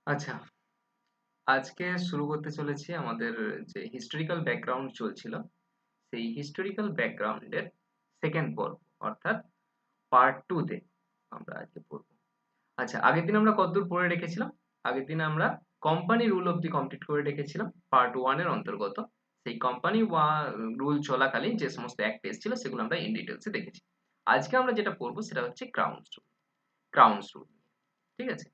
আচ্ছা, আজকে শুরু করতে চলেছি আমাদের যে হিস্টোরিক্যাল ব্যাকগ্রাউন্ড চলছিল, সেই হিস্টোরিক্যাল ব্যাকগ্রাউন্ডের সেকেন্ড পর্ব অর্থাৎ পার্ট 2 তে আমরা আজকে পড়ব। আচ্ছা, আগের দিন আমরা কতদূর পড়ে রেখেছিলাম? আগের দিন আমরা কোম্পানি রুল অবধি কমপ্লিট করে রেখেছিলাম পার্ট 1 এর অন্তর্গত। সেই কোম্পানি রুল চলাকালীন যে সমস্ত অ্যাক্ট এসেছিল সেগুলো আমরা ইন ডিটেইলস এ দেখেছি। আজকে আমরা যেটা পড়বো সেটা হচ্ছে ক্রাউনস রুল। ক্রাউনস রুল, ঠিক আছে?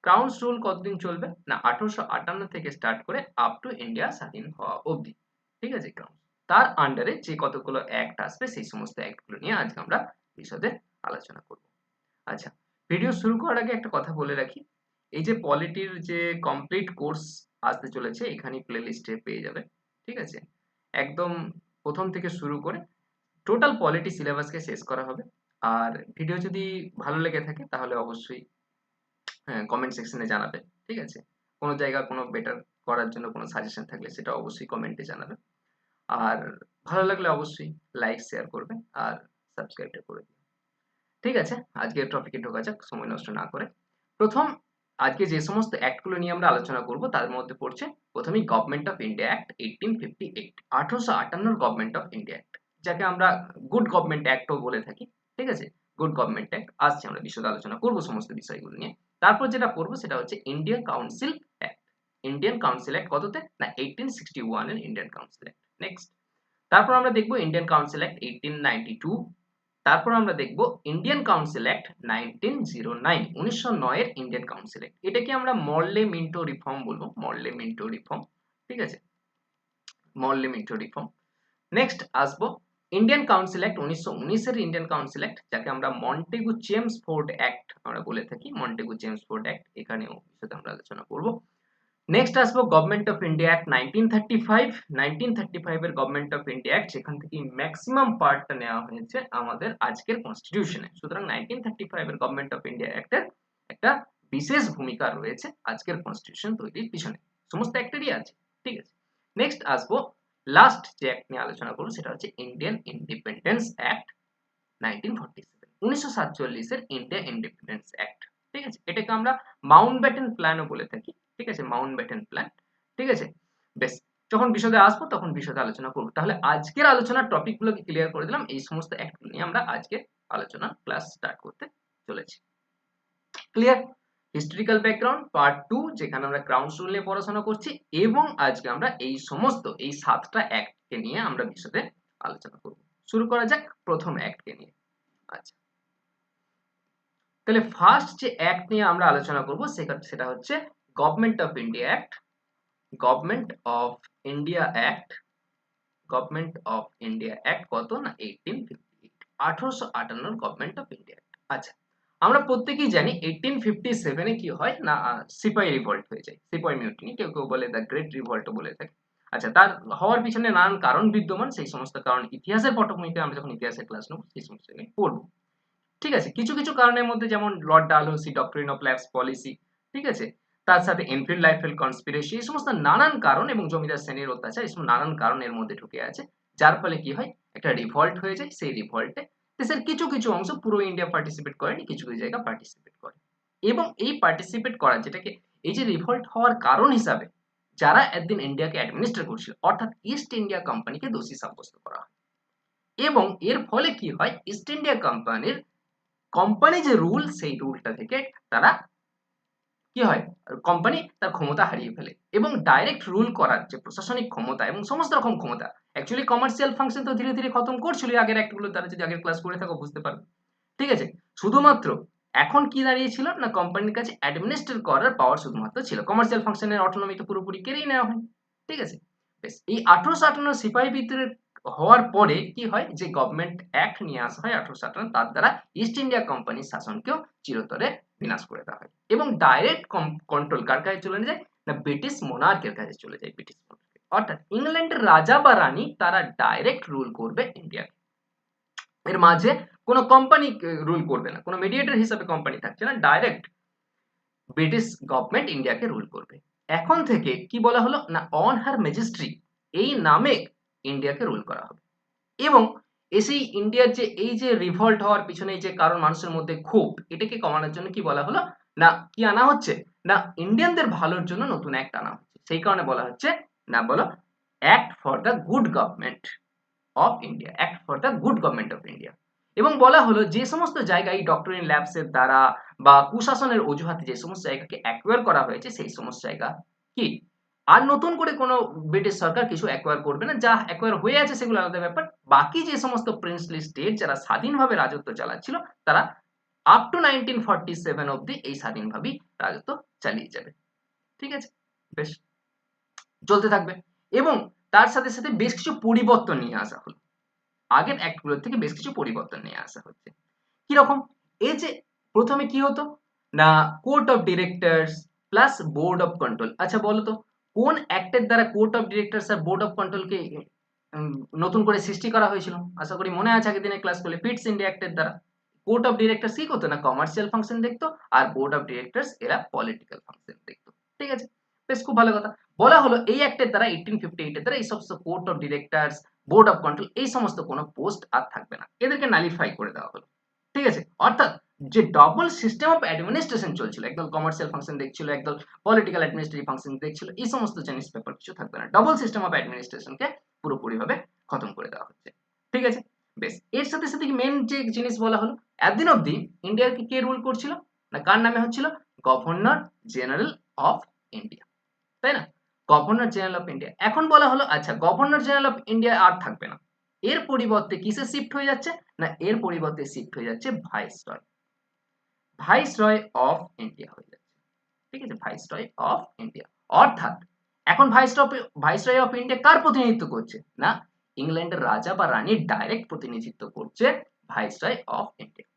ক্রাউনস রুল কতদিন চলবে না 1858 থেকে স্টার্ট করে আপ টু ইন্ডিয়া স্বাধীন হওয়া অবধি, ঠিক আছে? ক্রাউন তার আন্ডারে যে কতগুলো অ্যাক্ট আসবে সেই সমস্ত অ্যাক্ট গুলো নিয়ে আজকে আমরা বিশদে আলোচনা করব। আচ্ছা, ভিডিও শুরু করার আগে একটা কথা বলে রাখি, এই যে পলিটির যে কমপ্লিট কোর্স আসতে চলেছে এখানে প্লে লিস্টে পেয়ে যাবে, ঠিক আছে? একদম প্রথম থেকে শুরু করে টোটাল পলিটি সিলেবাসকে শেষ করা হবে। আর ভিডিও যদি ভালো লেগে থাকে তাহলে অবশ্যই হ্যাঁ, কমেন্ট সেকশনে জানাবে, ঠিক আছে? কোনো জায়গা কোনো বেটার করার জন্য কোনো সাজেশন থাকলে সেটা অবশ্যই কমেন্টে জানাবে। আর ভালো লাগলে অবশ্যই লাইক শেয়ার করবে আর সাবস্ক্রাইবটা করে দিও। ঠিক আছে, আজকের টপিকে ঢোকা যাক সময় নষ্ট না করে। প্রথম, আজকে যে সমস্ত অ্যাক্টগুলো নিয়ে আমরা আলোচনা করব তার মধ্যে পড়ছে প্রথমেই government of India act 1858, 1858 government of India act, যাকে আমরা গুড গভর্নমেন্ট অ্যাক্টও বলে থাকি, ঠিক আছে? গুড গভর্নমেন্ট অ্যাক্ট আসছে, আমরা বিশদ আলোচনা করব সমস্ত বিষয়গুলো নিয়ে। তারপর যেটা পড়বো সেটা হচ্ছে Indian council act. Indian council act কততে না 1861 এর ইন্ডিয়ান কাউন্সিল অ্যাক্ট। নেক্সট, তারপর আমরা দেখব ইন্ডিয়ান কাউন্সিল অ্যাক্ট 1892। তারপর আমরা দেখব ইন্ডিয়ান কাউন্সিল অ্যাক্ট 1909, 1909 এর ইন্ডিয়ান কাউন্সিল অ্যাক্ট। এটাকে আমরা মরলে মিন্টো রিফর্ম বলবো, মরলে মিন্টো রিফর্ম, ঠিক আছে? মরলে মিন্টো রিফর্ম। নেক্সট আসবো ইন্ডিয়ান কাউন্সিল অ্যাক্ট 1919 এর ইন্ডিয়ান কাউন্সিল অ্যাক্ট, যাকে আমরা মন্টেগু চেমসফোর্ড অ্যাক্ট আমরা বলে থাকি, মন্টেগু চেমসফোর্ড অ্যাক্ট, এখানেও বিশদে আমরা আলোচনা করব। নেক্সট আসবো গভর্নমেন্ট অফ ইন্ডিয়া অ্যাক্ট 1935। 1935 এর গভর্নমেন্ট অফ ইন্ডিয়া অ্যাক্ট, যেখান থেকে ম্যাক্সিমাম পার্টটা নেওয়া হয়েছে আমাদের আজকের কনস্টিটিউশনে। সুতরাং 1935 এর গভর্নমেন্ট অফ ইন্ডিয়া অ্যাক্টের একটা বিশেষ ভূমিকা রয়েছে আজকের কনস্টিটিউশন তৈরির পিছনে, সমস্ত অ্যাক্টেরই আছে, ঠিক আছে? নেক্সট আসবো লাস্ট যে অ্যাক্ট নিয়ে আলোচনা করবো সেটা হচ্ছে ইন্ডিয়ান ইন্ডিপেন্ডেন্স অ্যাক্ট 1947, 1947 এর ইন্ডিয়া ইন্ডিপেন্ডেন্স অ্যাক্ট, ঠিক আছে? এটাকে আমরা মাউন্টব্যাটেন প্ল্যানও বলে থাকি, ঠিক আছে? মাউন্টব্যাটেন প্ল্যান, ঠিক আছে? বেশ, যখন বিশদে আসবো তখন বিশদে আলোচনা করব। তাহলে আজকের আলোচনার টপিকগুলোকে ক্লিয়ার করে দিলাম, এই সমস্ত অ্যাক্টগুলো নিয়ে আমরা আজকে আলোচনা ক্লাস স্টার্ট করতে চলেছি। ক্লিয়ার? হিস্টোরিক্যাল ব্যাকগ্রাউন্ড পার্ট 2, যেখানে আমরা ক্রাউন রুল নিয়ে পড়াশোনা করছি, এবং আজকে আমরা এই সমস্ত এই 7টা অ্যাক্টকে নিয়ে আমরা বিশদে আলোচনা করব। শুরু করা যাক প্রথম অ্যাক্টকে নিয়ে। আচ্ছা, তাহলে ফার্স্ট যে অ্যাক্ট নিয়ে আমরা আলোচনা করব সেটা হচ্ছে government of India act. Government of India act, government of India act কত না 1858, 1858 গভর্নমেন্ট অফ ইন্ডিয়া অ্যাক্ট। আচ্ছা, আমরা প্রত্যেকেই জানি 1857 এ কি হয় না সিপাহি রিভল্ট হয়ে যায়, সিপাহি মিউটিনি, কেউ কেউ বলে দ্য গ্রেট রিভল্টও বলে থাকে। আচ্ছা, তার হওয়ার পিছনে নানান কারণ বিদ্যমান, সেই সমস্ত কারণ ইতিহাসের পটভূমিতে আমরা যখন ইতিহাসের ক্লাস নেব সেই সমস্ত নিয়ে পড়বো, ঠিক আছে? কিছু কিছু কারণের মধ্যে যেমন Lord Dalhousie doctrine of lapse policy, ঠিক আছে? তার সাথে এনফিল্ড লাইফেল কনস্পিরেসি, এই সমস্ত নানান কারণ এবং জমিদার শ্রেণীর অত্যাচার, এই সমস্ত নানান কারণের মধ্যে ঢুকে আছে, যার ফলে কি হয় একটা রিভল্ট হয়ে যায়। সেই রিভল্টে দেশের কিছু কিছু অংশ, পুরো ইন্ডিয়া পার্টিসিপেট করেনি, কিছু কিছু জায়গা পার্টিসিপেট করে, এবং এই পার্টিসিপেট করা যেটাকে এই যে রিভল্ট হওয়ার কারণ হিসাবে যারা একদিন ইন্ডিয়াকে অ্যাডমিনিস্ট্রেট করছিল অর্থাৎ ইস্ট ইন্ডিয়া কোম্পানিকে দোষী সাব্যস্ত করা হয়, এবং এর ফলে কি হয় ইস্ট ইন্ডিয়া কোম্পানির কোম্পানি যে রুল সেই রুলটা থেকে তারা কি হয় কোম্পানি তার ক্ষমতা হারিয়ে ফেলে, এবং ডাইরেক্ট রুল করার যে প্রশাসনিক ক্ষমতা এবং সমস্ত রকম ক্ষমতা, অ্যাকচুয়ালি কমার্শিয়াল ফাংশন তো ধীরে ধীরে খতম করছিল আগের অ্যাক্টগুলো, তারা যদি আগের ক্লাস করে থাকো বুঝতে পারবে, ঠিক আছে? শুধুমাত্র এখন কি দাঁড়িয়েছিল না কোম্পানির কাছে অ্যাডমিনিস্ট্রেট করার পাওয়ার শুধুমাত্র ছিল, কমার্শিয়াল ফাংশনের অটোনমি তো পুরোপুরি কেড়েই নেওয়া হয়, ঠিক আছে? বেশ, এই 1858 সিপাহী বিদ্রোহ হওয়ার পরে কি হয় যে গভর্নমেন্ট অ্যাক্ট নিয়ে আসা হয় 1858, তার দ্বারা ইস্ট ইন্ডিয়া কোম্পানির শাসনকেও চিরতরে বিনাশ করে দেওয়া হয়, এবং ডাইরেক্ট কন্ট্রোল কার কাছে চলে যায় না ব্রিটিশ মোনার্কের কাছে চলে যায়, ব্রিটিশ মোনার্ক, অর্থাৎ ইংল্যান্ডের রাজা বা রানী তারা ডাইরেক্ট রুল করবে ইন্ডিয়াকে। এর মাঝে কোনো কোম্পানি রুল করবে না, কোনো মিডিয়েটর হিসাবে কোম্পানি থাকছে না, ডাইরেক্ট ব্রিটিশ গভর্নমেন্ট ইন্ডিয়াকে রুল করবে। এখন থেকে কি বলা হলো না অন হার ম্যাজেস্ট্রি এই নামে ইন্ডিয়াকে রুল করা হবে, এবং এসেই ইন্ডিয়ার যে এই যে রিভল্ট হওয়ার পিছনে যে কারণ মানুষের মধ্যে ক্ষোভ, এটাকে কমানোর জন্য কি বলা হলো না কি আনা হচ্ছে, না ইন্ডিয়ানদের ভালোর জন্য নতুন অ্যাক্ট আনা হচ্ছে, সেই কারণে বলা হচ্ছে, না বলো, act for the good government of India, act for the good government of India. এবং বলা হলো যে সমস্ত জায়গায় ডক্টরিন ল্যাবসের দ্বারা বা কুশাসনের অজুহাতে যে সমস্ত জায়গাকে অ্যাকোয়ার করা হয়েছে সেই সমস্ত জায়গা কি আর নতুন করে কোনো ব্রিটিশ সরকার কিছু অ্যাকোয়ার করবে না, যা অ্যাকোয়ার হয়ে আছে সেগুলো আলাদা ব্যাপার। বাকি যে সমস্ত প্রিন্সলি স্টেট যারা স্বাধীনভাবে রাজত্ব চালাচ্ছিল তারা আপ টু 1947 অবধি এই স্বাধীনভাবেই রাজত্ব চালিয়ে যাবে। ঠিক আছে, বেশ, চলতে থাকবে। এবং তার সাথে সাথে বেশ কিছু পরিবর্তন নিয়ে আসা হলো, আগের অ্যাক্টগুলোর থেকে বেশ কিছু পরিবর্তন নিয়ে আসা হচ্ছে। কিরকম, এই যে প্রথমে কি হতো, না court of directors plus board of control. আচ্ছা বলো তো কোন অ্যাক্টের দ্বারা কোর্ট অফ ডিরেক্টরস আর বোর্ড অফ কন্ট্রোলকে নতুন করে সৃষ্টি করা হয়েছিল? আশা করি মনে আছে আগের দিনের ক্লাস করলে, পিটস ইন্ডিয়া অ্যাক্টের দ্বারা। কোর্ট অফ ডিরেক্টরস কি করতো, না কমার্শিয়াল ফাংশন দেখতো, আর বোর্ড অফ ডিরেক্টরস এরা পলিটিক্যাল ফাংশন দেখতো। ঠিক আছে, বেশ খুব ভালো কথা। বলা হলো এই অ্যাক্টের দ্বারা 1858 এর দ্বারা এই সমস্ত court of directors, board of control এই সমস্ত কোনো পোস্ট আর থাকবে না, এদেরকে নালিফাই করে দেওয়া হলো। ঠিক আছে, অর্থাৎ যে ডবল সিস্টেম অফ অ্যাডমিনিস্ট্রেশন চলছিল, একদল কমার্শিয়াল ফাংশন দেখছিল, একদল পলিটিক্যাল অ্যাডমিনিস্ট্রেটিভ ফাংশন দেখছিল, এই সমস্ত জিনিস ব্যাপার কিছু থাকবে না, ডবল সিস্টেম অফ অ্যাডমিনিস্ট্রেশনকে পুরোপুরিভাবে খতম করে দেওয়া হচ্ছে। ঠিক আছে, বেশ, এর সাথে সাথে মেন যে জিনিস বলা হলো, একদিন অবধি ইন্ডিয়াকে কে রুল করছিল, না কার নামে হচ্ছিল, গভর্নর জেনারেল অফ ইন্ডিয়া, তাই না, গভর্নর জেনারেল অফ ইন্ডিয়া। এখন বলা হলো আচ্ছা গভর্নর জেনারেল অফ ইন্ডিয়া আর থাকবে না, এর পরিবর্তে কিসে শিফট হয়ে যাচ্ছে, না এর পরিবর্তে শিফট হয়ে যাচ্ছে ভাইসরয়, ভাইসরয় অফ ইন্ডিয়া হয়ে যাচ্ছে। ঠিক আছে, ভাইসরয় অফ ইন্ডিয়া, অর্থাৎ এখন ভাইসরয় অফ ইন্ডিয়া কার প্রতিনিধিত্ব করছে, না ইংল্যান্ডের রাজা বা রানীর ডাইরেক্ট প্রতিনিধিত্ব করছে ভাইসরয় অফ ইন্ডিয়া।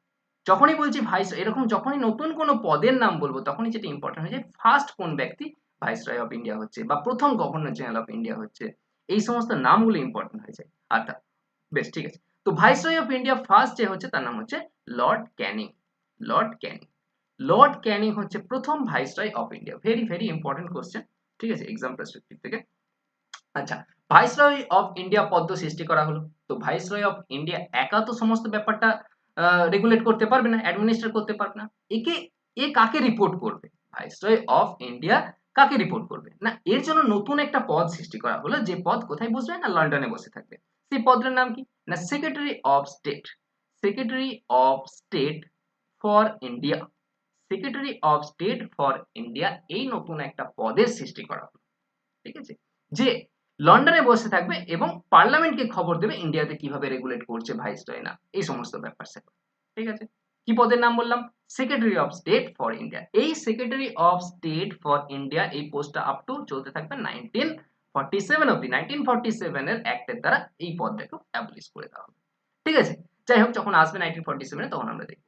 যখনই বলছি ভাইসরয়, এরকম যখনই নতুন কোনো পদের নাম বলবো তখনই যেটা ইম্পর্টেন্ট হয়ে যায় ফার্স্ট কোন ব্যক্তি ভাইসরয় অফ ইন্ডিয়া হচ্ছে বা প্রথম গভর্নর জেনারেল অফ ইন্ডিয়া হচ্ছে, এই সমস্ত নামগুলো ইম্পর্টেন্ট হয়ে যায়। অর্থাৎ বেশ ঠিক আছে, তো ভাইসরয় অফ ইন্ডিয়া ফার্স্ট যে হচ্ছে তার নাম হচ্ছে Lord Canning, Lord Canning, Lord Canning হচ্ছে প্রথম viceroy of India. Very very important question, ঠিক আছে, এক্সাম পার্সপেক্টিভ থেকে। আচ্ছা, ভাইসরয় অফ ইন্ডিয়া পদ সৃষ্টি করা হলো, তো ভাইসরয় অফ ইন্ডিয়া একা তো সমস্ত ব্যাপারটা রেগুলেট করতে পারবে না, অ্যাডমিনিস্ট্রেট করতে পারবে না, এ কাকে রিপোর্ট করবে, ভাইসরয় অফ ইন্ডিয়া কাকে রিপোর্ট করবে, না এর জন্য নতুন একটা পদ সৃষ্টি করা হলো, যে পদ কোথায় বসবে, না লন্ডনে বসে থাকবে। সেই পদের নাম কি, না secretary of state, secretary of state for India, secretary of state for India, এই নতুন একটা পদের সৃষ্টি করা হলো। ঠিক আছে, যে লন্ডনে বসে থাকবে এবং পার্লামেন্টকে খবর দেবে ইন্ডিয়াতে কিভাবে রেগুলেট করছে ভাইসরয়, না এই সমস্ত ব্যাপার স্যাপার। ঠিক আছে, কি পদের নাম বললাম, secretary of state for India. এই secretary of state for India এই পোস্টটা আপ টু চলতে থাকবে 1947 অবধি, 1947 এর অ্যাক্টের দ্বারা এই পদটাকে অ্যাবলিশ করে দেওয়া হবে। ঠিক আছে, যাই হোক যখন আসবে 1947 তখন আমরা দেখব।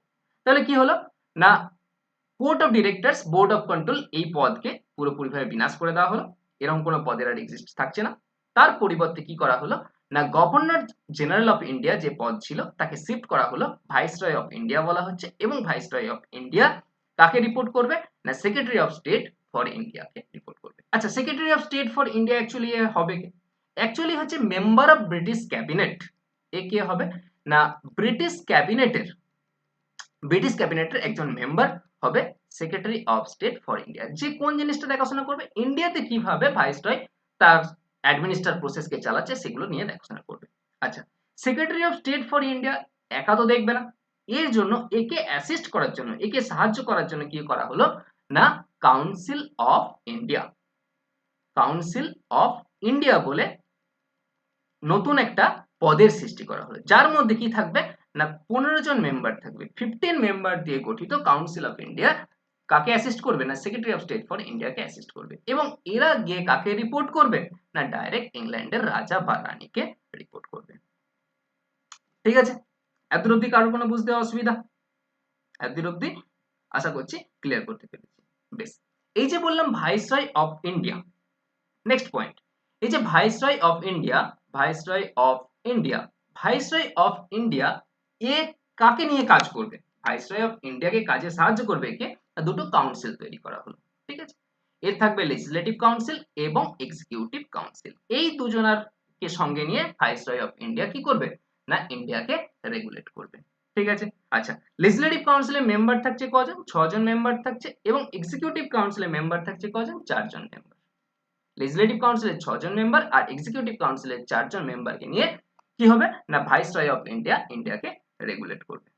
তাহলে কি হলো, না court of directors, board of control এই পদকে পুরোপুরিভাবে বিনাশ করে দেওয়া হলো, এরকম কোনো পদের আর এক্সিস্ট থাকছে না। তার পরিবর্তে কি করা হলো, না গভর্নর জেনারেল অফ ইন্ডিয়া যে পদ ছিল তাকে শিফট করা হলো ভাইসরয় অফ ইন্ডিয়া বলা হচ্ছে, এবং ভাইসরয় অফ ইন্ডিয়া কাকে রিপোর্ট করবে, না সেক্রেটারি অফ স্টেট ফর ইন্ডিয়াকে রিপোর্ট করবে। আচ্ছা, secretary of state for India actually হবে কে, অ্যাকচুয়ালি হচ্ছে মেম্বার অফ ব্রিটিশ ক্যাবিনেট। এ কে হবে, না ব্রিটিশ ক্যাবিনেটের একজন মেম্বার হবে secretary of state for India, যে কোন জিনিসটা দেখাশোনা করবে, ইন্ডিয়াতে কিভাবে ভাইসরয় তার অ্যাডমিনিস্ট্রার প্রসেসকে চালাচ্ছে সেগুলো নিয়ে দেখাশোনা করবে। আচ্ছা, secretary of state for India একা তো দেখবে না, এর জন্য একে অ্যাসিস্ট করার জন্য, একে সাহায্য করার জন্য কি করা হলো, না council of India, council of India বলে নতুন একটা পদের সৃষ্টি করা হলো, যার মধ্যে কি থাকবে, না 15 জন মেম্বার থাকবে, 15 মেম্বার দিয়ে গঠিত কাউন্সিল অফ ইন্ডিয়া কাকে অ্যাসিস্ট করবে, না সেক্রেটারি অফ স্টেট ফর ইন্ডিয়াকে অ্যাসিস্ট করবে, এবং এরা গিয়ে কাকে রিপোর্ট করবে, না ডাইরেক্ট ইংল্যান্ডের রাজা বা রানীকে রিপোর্ট করবে। ঠিক আছে, এত অবধি কারোর কোনো বুঝতে অসুবিধা, এত অবধি আশা করছি ক্লিয়ার করতে পেরেছি। বেশ, এই যে বললাম viceroy of India, next point, এই যে viceroy of India, viceroy of India, viceroy of India এ কাকে নিয়ে কাজ করবে, ভাইসরয় অফ ইন্ডিয়াকে কাজে সাহায্য করবে কে, দুটো কাউন্সিল তৈরি করা হলো। ঠিক আছে, এর থাকবে লেজিসলেটিভ কাউন্সিল এবং এক্সিকিউটিভ কাউন্সিল, এই দুজনার কে সঙ্গে নিয়ে ভাইসরয় অফ ইন্ডিয়া কি করবে, না ইন্ডিয়াকে রেগুলেট করবে। ঠিক আছে। আচ্ছা, লেজিসলেটিভ কাউন্সিলের মেম্বার থাকছে কজন? 6 জন মেম্বার থাকছে এবং এক্সিকিউটিভ কাউন্সিলের মেম্বার থাকছে কজন? 4 জন মেম্বার। লেজিসলেটিভ কাউন্সিলের 6 জন মেম্বার আর এক্সিকিউটিভ কাউন্সিলের 4 জন মেম্বারকে নিয়ে কি হবে না ভাইসরয় অফ ইন্ডিয়া ইন্ডিয়াকে রেগুলেট করবে।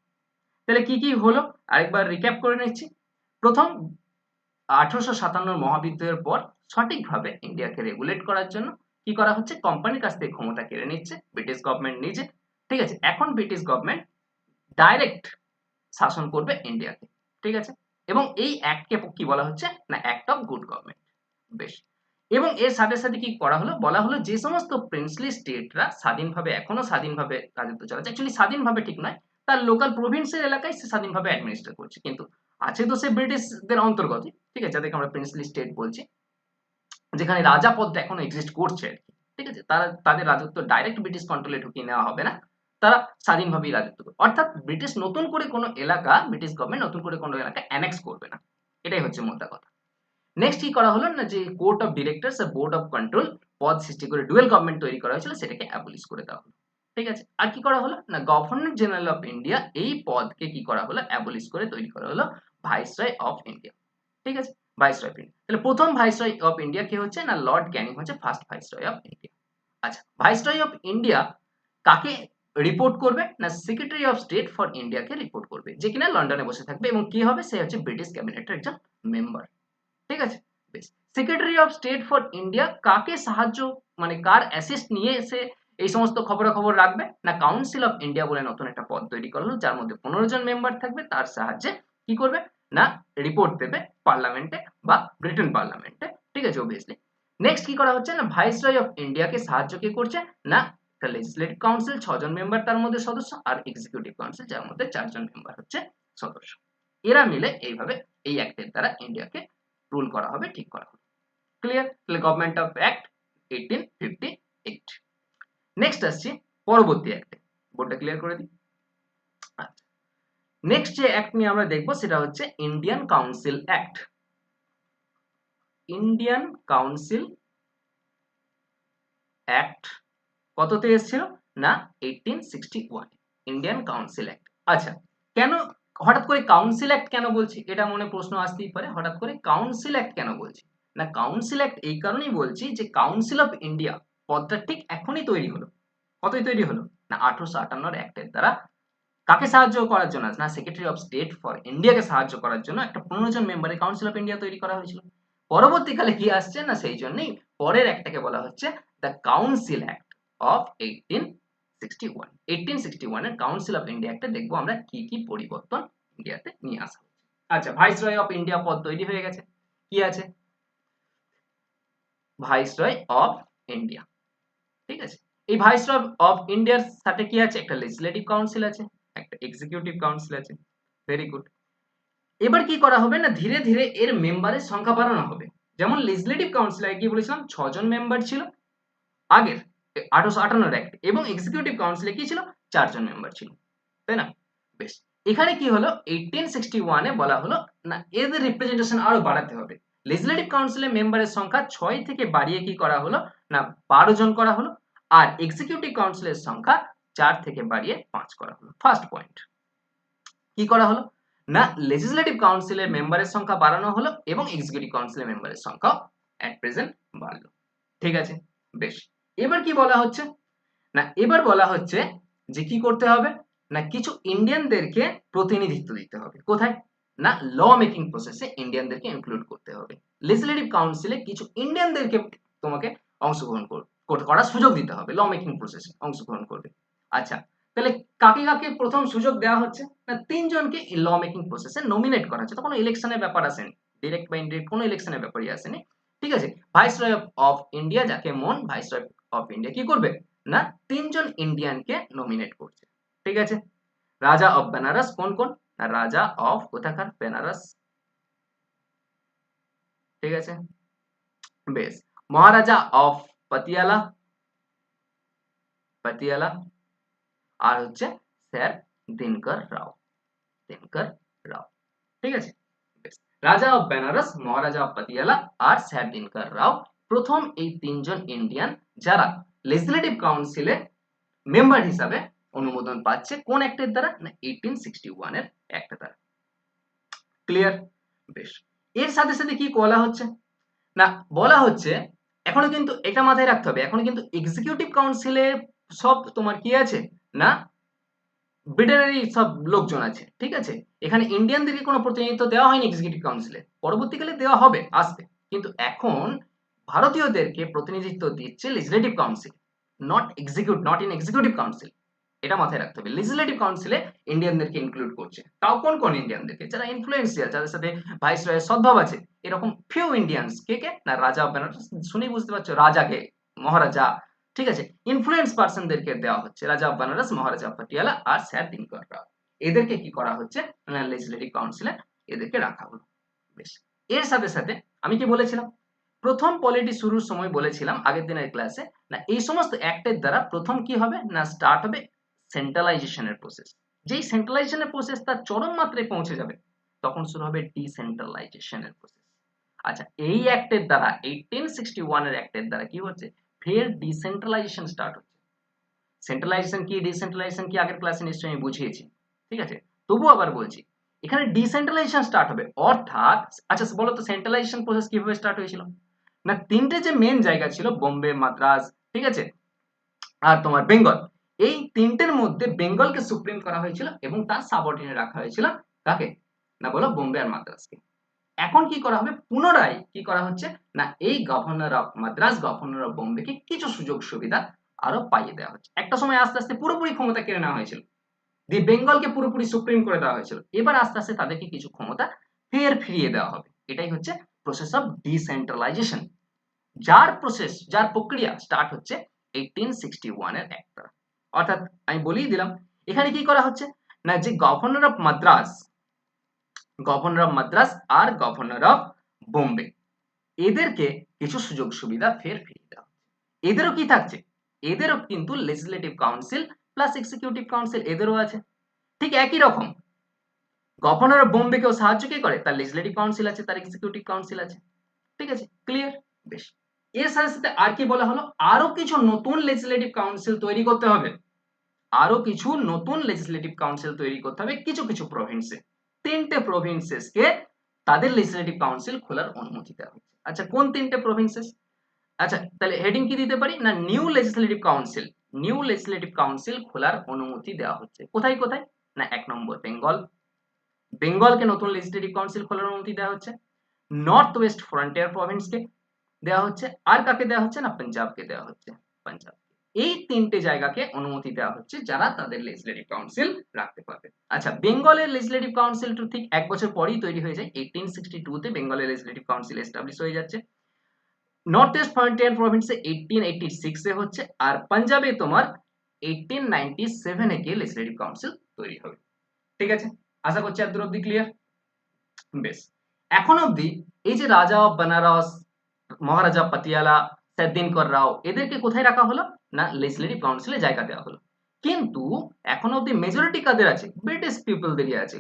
তাহলে কি কি হলো আরেকবার রিক্যাপ করে নিচ্ছি। প্রথম 1857 মহাবিদ্রোহের পর সঠিকভাবে ইন্ডিয়াকে রেগুলেট করার জন্য কি করা হচ্ছে, কোম্পানির কাছ থেকে ক্ষমতা কেড়ে নিচ্ছে ব্রিটিশ গভর্নমেন্ট নিজে। ঠিক আছে, এখন ব্রিটিশ গভর্নমেন্ট ডাইরেক্ট শাসন করবে ইন্ডিয়াকে। ঠিক আছে, এবং এই অ্যাক্টকে কি বলা হচ্ছে না অ্যাক্ট অফ গুড গভর্নমেন্ট। বেশ, এবং এর সাথে সাথে কি করা হলো, বলা হলো যে সমস্ত প্রিন্সলি স্টেটরা স্বাধীনভাবে এখনো স্বাধীনভাবে রাজত্ব চালাচ্ছে, অ্যাকচুয়ালি স্বাধীনভাবে ঠিক নয়, তার লোকাল প্রভিন্সের এলাকায় সে স্বাধীনভাবে অ্যাডমিনিস্ট্রেট করছে, কিন্তু আছে তো সে ব্রিটিশদের অন্তর্গত। ঠিক আছে, যাদেরকে আমরা প্রিন্সলি স্টেট বলছি, যেখানে রাজা পদটা এখনো এক্সিস্ট করছে আর কি। ঠিক আছে, তারা তাদের রাজত্ব ডাইরেক্ট ব্রিটিশ কন্ট্রোলে ঢুকিয়ে নেওয়া হবে না, তারা স্বাধীনভাবেই রাজত্ব করবে। অর্থাৎ ব্রিটিশ নতুন করে কোনো এলাকা, ব্রিটিশ গভর্নমেন্ট নতুন করে কোনো এলাকা অ্যানেক্স করবে না, এটাই হচ্ছে মোদ্দা কথা। নেক্সট কি করা হলো না যে কোর্ট অফ ডিরেক্টরস আর বোর্ড অফ কন্ট্রোল পদ সৃষ্টি করে ডুয়েল গভর্নমেন্ট তৈরি করা হয়েছিল, সেটাকে অ্যাবলিশ করে দেওয়া হলো। ঠিক আছে, আর কি করা হলো না গভর্নর জেনারেল অফ ইন্ডিয়া এই পদকে কি করা হলো, অ্যাবলিশ করে তৈরি করা হলো ভাইসরয় অফ ইন্ডিয়া। ঠিক আছে, ভাইসরয় অফ ইন্ডিয়া। তাহলে প্রথম ভাইসরয় অফ ইন্ডিয়া কি হচ্ছে না লর্ড ক্যানিং হচ্ছে ফার্স্ট ভাইসরয় অফ ইন্ডিয়া। আচ্ছা, ভাইসরয় অফ ইন্ডিয়া কাকে রিপোর্ট করবে না সেক্রেটারি অফ স্টেট ফর ইন্ডিয়াকে রিপোর্ট করবে, যে কিনা লন্ডনে বসে থাকবে এবং কি হবে সে হচ্ছে ব্রিটিশ ক্যাবিনেটের একজন মেম্বার। ঠিক আছে, বেশ। Secretary of state for India কাকে সাহায্য মানে কার অ্যাসিস্ট নিয়ে এসে এই সমস্ত খবরাখবর রাখবে না কাউন্সিল অফ ইন্ডিয়া বলে নতুন একটা পদ তৈরি করা হলো, যার মধ্যে 15 জন মেম্বার থাকবে, তার সাহায্যে কি করবে না রিপোর্ট দেবে পার্লামেন্টে বা ব্রিটেন পার্লামেন্টে। ঠিক আছে, অবভিয়াসলি। নেক্সট কি করা হচ্ছে না ভাইসরয় অফ ইন্ডিয়াকে সাহায্য কি করছে না লেজিসলেটিভ কাউন্সিল 6 জন মেম্বার তার মধ্যে সদস্য আর এক্সিকিউটিভ কাউন্সিল যার মধ্যে 4 জন মেম্বার হচ্ছে সদস্য। এরা মিলে এইভাবে এই অ্যাক্টের দ্বারা ইন্ডিয়াকে রুল করা হবে, ঠিক করা হবে। ক্লিয়ার? তাহলে গভর্নমেন্ট অফ অ্যাক্ট 1858। নেক্সট আসছি পরবর্তী অ্যাক্টে, বোর্ডটা ক্লিয়ার করে দিই। আচ্ছা, নেক্সট যে অ্যাক্ট নিয়ে আমরা দেখবো সেটা হচ্ছে Indian council act. Indian council act কততে এসেছিল না 1861 ইন্ডিয়ান কাউন্সিল অ্যাক্ট। আচ্ছা, কেন হঠাৎ করে কাউন্সিল অ্যাক্ট কেন বলছি, এটা মনে প্রশ্ন আসতেই পারে, হঠাৎ করে কাউন্সিল অ্যাক্ট কেন বলছি না কাউন্সিল অ্যাক্ট এই কারণেই বলছি যে কাউন্সিল অফ ইন্ডিয়া পদটা ঠিক এখনই তৈরি হলো। কতই তৈরি হলো না 1858 অ্যাক্টের দ্বারা। কাকে সাহায্য করার জন্য না সেক্রেটারি অফ স্টেট ফর ইন্ডিয়াকে সাহায্য করার জন্য একটা 15 জন মেম্বারের কাউন্সিল অফ ইন্ডিয়া তৈরি করা হয়েছিল। পরবর্তীকালে কি আসছে না সেই জন্যই পরের একটাকে বলা হচ্ছে দ্য কাউন্সিল অ্যাক্ট অফ 1861। 1861 এর কাউন্সিল অফ ইন্ডিয়া অ্যাক্টে দেখবো আমরা কি কি পরিবর্তন ইন্ডিয়াতে নিয়ে আসা হচ্ছে। আচ্ছা, ভাইসরয় অফ ইন্ডিয়া পদ তৈরি হয়ে গেছে, কি আছে ভাইসরয় অফ ইন্ডিয়া। ঠিক আছে, এই ভাইসরয় অফ ইন্ডিয়ার সাথে কি আছে একটা লেজিসলেটিভ কাউন্সিল আছে, একটা এক্সিকিউটিভ কাউন্সিল আছে। Very good. এবার কি করা হবে না ধীরে ধীরে এর মেম্বারের সংখ্যা বাড়ানো হবে। যেমন লেজিসলেটিভ কাউন্সিলে কি বলেছিলাম 6 জন মেম্বার ছিল আগের 1858 অ্যাক্ট, এবং এক্সিকিউটিভ কাউন্সিলে কি ছিল 4 জন মেম্বার ছিল, তাই না? বেশ, এখানে কি হলো 1861 এ বলা হলো না এদের রিপ্রেজেন্টেশন আরো বাড়াতে হবে। লেজিসলেটিভ কাউন্সিলের মেম্বারের সংখ্যা 6 থেকে বাড়িয়ে কি করা হলো না 12 জন করা হলো, আর এক্সিকিউটিভ কাউন্সিলের সংখ্যা 4 থেকে বাড়িয়ে 5 করা হলো। ফার্স্ট পয়েন্ট কি করা হলো না লেজিসলেটিভ কাউন্সিলের মেম্বারের সংখ্যা বাড়ানো হলো এবং এক্সিকিউটিভ কাউন্সিলের মেম্বারের সংখ্যা এট প্রেজেন্ট বাড়লো। ঠিক আছে, বেশ। এবার কি বলা হচ্ছে না এবার বলা হচ্ছে যে কি করতে হবে না কিছু ইন্ডিয়ানদেরকে প্রতিনিধিত্ব দিতে হবে। কোথায় না ল মেকিং প্রসেসে ইন্ডিয়ানদেরকে ইনক্লুড করতে হবে। লেজিসলেটিভ কাউন্সিলে কিছু ইন্ডিয়ানদেরকে তোমাকে অংশগ্রহণ করার সুযোগ দিতে হবে, ল মেকিং প্রসেসে অংশগ্রহণ করবে। আচ্ছা, তাহলে কাকে কাকে প্রথম সুযোগ দেওয়া হচ্ছে না 3 জনকে ল মেকিং প্রসেসে নমিনেট করা হচ্ছে। তো কোনো ইলেকশনের ব্যাপার আসেনি, ডিরেক্ট বা ইনডিরেক্ট কোনো ইলেকশনের ব্যাপারই আসেনি। ঠিক আছে, ভাইসরয় অফ ইন্ডিয়া যাকে মন ভাইসরয় অফ ইন্ডিয়া কি করবে না 3 জন ইন্ডিয়ানকে নমিনেট করছে। ঠিক আছে, রাজা অফ বেনারস কোন কোন না রাজা অফ কোথাকার বেনারস। ঠিক আছে, বেশ। মহারাজা অফ পাতিয়ালা, পাতিয়ালা, আর হচ্ছে স্যার দিনকর রাও, দিনকর রাও। ঠিক আছে, বেশ। রাজা অফ বেনারস, মহারাজা অফ পাতিয়ালা আর স্যার দিনকর রাও প্রথম এই 3 জন ইন্ডিয়ান যারা লেজিসলেটিভ কাউন্সিলে মেম্বার হিসাবে অনুমোদন পাচ্ছে কোন অ্যাক্টের দ্বারা? না 1861 এর অ্যাক্ট দ্বারা। ক্লিয়ার? বেশ। এর সাথে সাথে কি বলা হচ্ছে? না বলা হচ্ছে এখনো কিন্তু এটা মাথায় রাখতে হবে, এখনো কিন্তু এক্সিকিউটিভ কাউন্সিলে সব তোমার কি আছে না ব্রিটেনেরই সব লোকজন আছে, ঠিক আছে? এখানে ইন্ডিয়ানদেরকে কোনো প্রতিনিধিত্ব দেওয়া হয়নি এক্সিকিউটিভ কাউন্সিলে, পরবর্তীকালে দেওয়া হবে, আসবে, কিন্তু এখন ভারতীয়দেরকে প্রতিনিধিত্ব দিচ্ছে legislative council, not in executive council. এটা মাথায় রাখতে হবে, লেজিসলেটিভ কাউন্সিলে ইন্ডিয়ানদেরকে ইনক্লুড করছে। তাও কোন কোন ইন্ডিয়ানদেরকে? যারা ইনফ্লুয়েন্সিয়াল, যাদের সাথে ভাইসরয়ের সদ্ভাব আছে, এরকম ফিউ ইন্ডিয়ানস। কে কে? না রাজা অফ বেনারস, শুনেই বুঝতে পারছো, রাজাকে, মহারাজা, ঠিক আছে, ইনফ্লুয়েন্স পার্সনদেরকে দেওয়া হচ্ছে, রাজা অফ বেনারস, মহারাজা পাটিয়ালা আর স্যার দিনকর রাও। এদেরকে কি করা হচ্ছে না লেজিসলেটিভ কাউন্সিলে এদেরকে রাখা হলো। বেশ। এর সাথে সাথে আমি কি বলেছিলাম প্রথম পলিটি শুরুর সময় বলেছিলাম আগের দিনের ক্লাসে, না এই সমস্ত অ্যাক্টের দ্বারা প্রথম কি হবে না স্টার্ট হবে সেন্ট্রালাইজেশনের প্রসেস। যেই সেন্ট্রালাইজেশনের প্রসেস তার চরম মাত্রায় পৌঁছে যাবে তখন শুরু হবে ডিসেন্ট্রালাইজেশনের প্রসেস। আচ্ছা এই অ্যাক্টের দ্বারা 1861 এর অ্যাক্টের দ্বারা কি হচ্ছে ফের ডিসেন্ট্রালাইজেশন স্টার্ট হচ্ছে। সেন্ট্রালাইজেশন কি ডিসেন্ট্রালাইজেশন কি আগের ক্লাসে নিশ্চয়ই আমি বুঝিয়েছি, ঠিক আছে, তবু আবার বলছি এখানে ডিসেন্ট্রালাইজেশন স্টার্ট হবে অর্থাৎ, আচ্ছা বলো তো সেন্ট্রালাইজেশন প্রসেস কিভাবে স্টার্ট হয়েছিল? না তিনটে যে মেন জায়গা ছিল বোম্বে, মাদ্রাজ, ঠিক আছে, আর তোমার বেঙ্গল, এই তিনটের মধ্যে বেঙ্গলকে সুপ্রিম করা হয়েছিল এবং তার সাবঅর্ডিনেট রাখা হয়েছিল কাকে? না বলো বোম্বে আর মাদ্রাজকে। এখন কি করা হবে পুনরায় কি করা হচ্ছে না এই governor of Madras, governor of বোম্বেকে কিছু সুযোগ সুবিধা আরো পাইয়ে দেওয়া হচ্ছে। একটা সময় আস্তে আস্তে পুরোপুরি ক্ষমতা কেড়ে নেওয়া হয়েছিল, দিয়ে বেঙ্গলকে পুরোপুরি সুপ্রিম করে দেওয়া হয়েছিল, এবার আস্তে আস্তে তাদেরকে কিছু ক্ষমতা ফের ফিরিয়ে দেওয়া হবে। এটাই হচ্ছে প্রসেস অফ ডিসেন্ট্রালাইজেশন, যার প্রক্রিয়া স্টার্ট হচ্ছে 1861 এর অ্যাক্ট দ্বারা। অর্থাৎ আমি বলেই দিলাম এখানে কি করা হচ্ছে না যে গভর্নর অফ মাদ্রাজ আর গভর্নর অফ বোম্বে এদেরকে কিছু সুযোগ সুবিধা ফের ফিরিয়ে দেওয়া হচ্ছে। এদেরও কি থাকছে? এদেরও কিন্তু legislative council plus executive council এদেরও আছে। ঠিক একই রকম গভর্নর অফ বোম্বেকেও সাহায্য কে করে? তার লেজিসলেটিভ কাউন্সিল আছে, তার এক্সিকিউটিভ কাউন্সিল আছে, ঠিক আছে, ক্লিয়ার? বেশ। এর সাথে সাথে আর কি বলা হলো আরো কিছু নতুন লেজিসলেটিভ কাউন্সিল তৈরি করতে হবে, আরো কিছু নতুন লেজিসলেটিভ কাউন্সিল তৈরি করতে হবে কিছু কিছু প্রভিন্সে। তিনটে প্রভিন্সেসকে তাদের লেজিসলেটিভ কাউন্সিল খোলার অনুমতি দেওয়া হচ্ছে। আচ্ছা কোন তিনটে প্রভিন্সেস? আচ্ছা তাহলে হেডিং কি দিতে পারি না নিউ লেজিসলেটিভ কাউন্সিল খোলার অনুমতি দেওয়া হচ্ছে। কোথায় কোথায়? না 1 নম্বর বেঙ্গলকে নতুন লেজিসলেটিভ কাউন্সিল খোলার অনুমতি দেওয়া হচ্ছে, নর্থ ওয়েস্ট ফ্রন্টিয়ার প্রভিন্সকে দেওয়া হচ্ছে, আর কাকে দেওয়া হচ্ছে না পাঞ্জাবকে দেওয়া হচ্ছে। পাঞ্জাব, এই তিনটে জায়গাকে অনুমতি দেওয়া হচ্ছে যারা তাদের লেজিসলেটিভ কাউন্সিল রাখতে পারবে। আচ্ছা বেঙ্গলের লেজিসলেটিভ কাউন্সিল তো ঠিক 1 বছর পরেই তৈরি হয়ে যায়, 1862 তে বেঙ্গলের লেজিসলেটিভ কাউন্সিল এস্টাবলিশ হয়ে যাচ্ছে। নর্থ ইস্ট ফ্রন্টিয়ার প্রভিন্সে 1886 এ হচ্ছে, আর পাঞ্জাবে তোমার 1897 এ গিয়ে লেজিসলেটিভ কাউন্সিল তৈরি হবে। ঠিক আছে, আশা করছি এত অবধি ক্লিয়ার। বেশ, এখন অবধি এই যে রাজা অফ বেনারস, মহারাজা পাতিয়ালা, স্যার দিনকর রাও এদেরকে কোথায় রাখা হলো না লেজিসলেটিভ কাউন্সিলে জায়গা দেওয়া হলো, কিন্তু এখন অবধি মেজরিটি কাদের আছে? ব্রিটিশ পিপলদেরই আছে,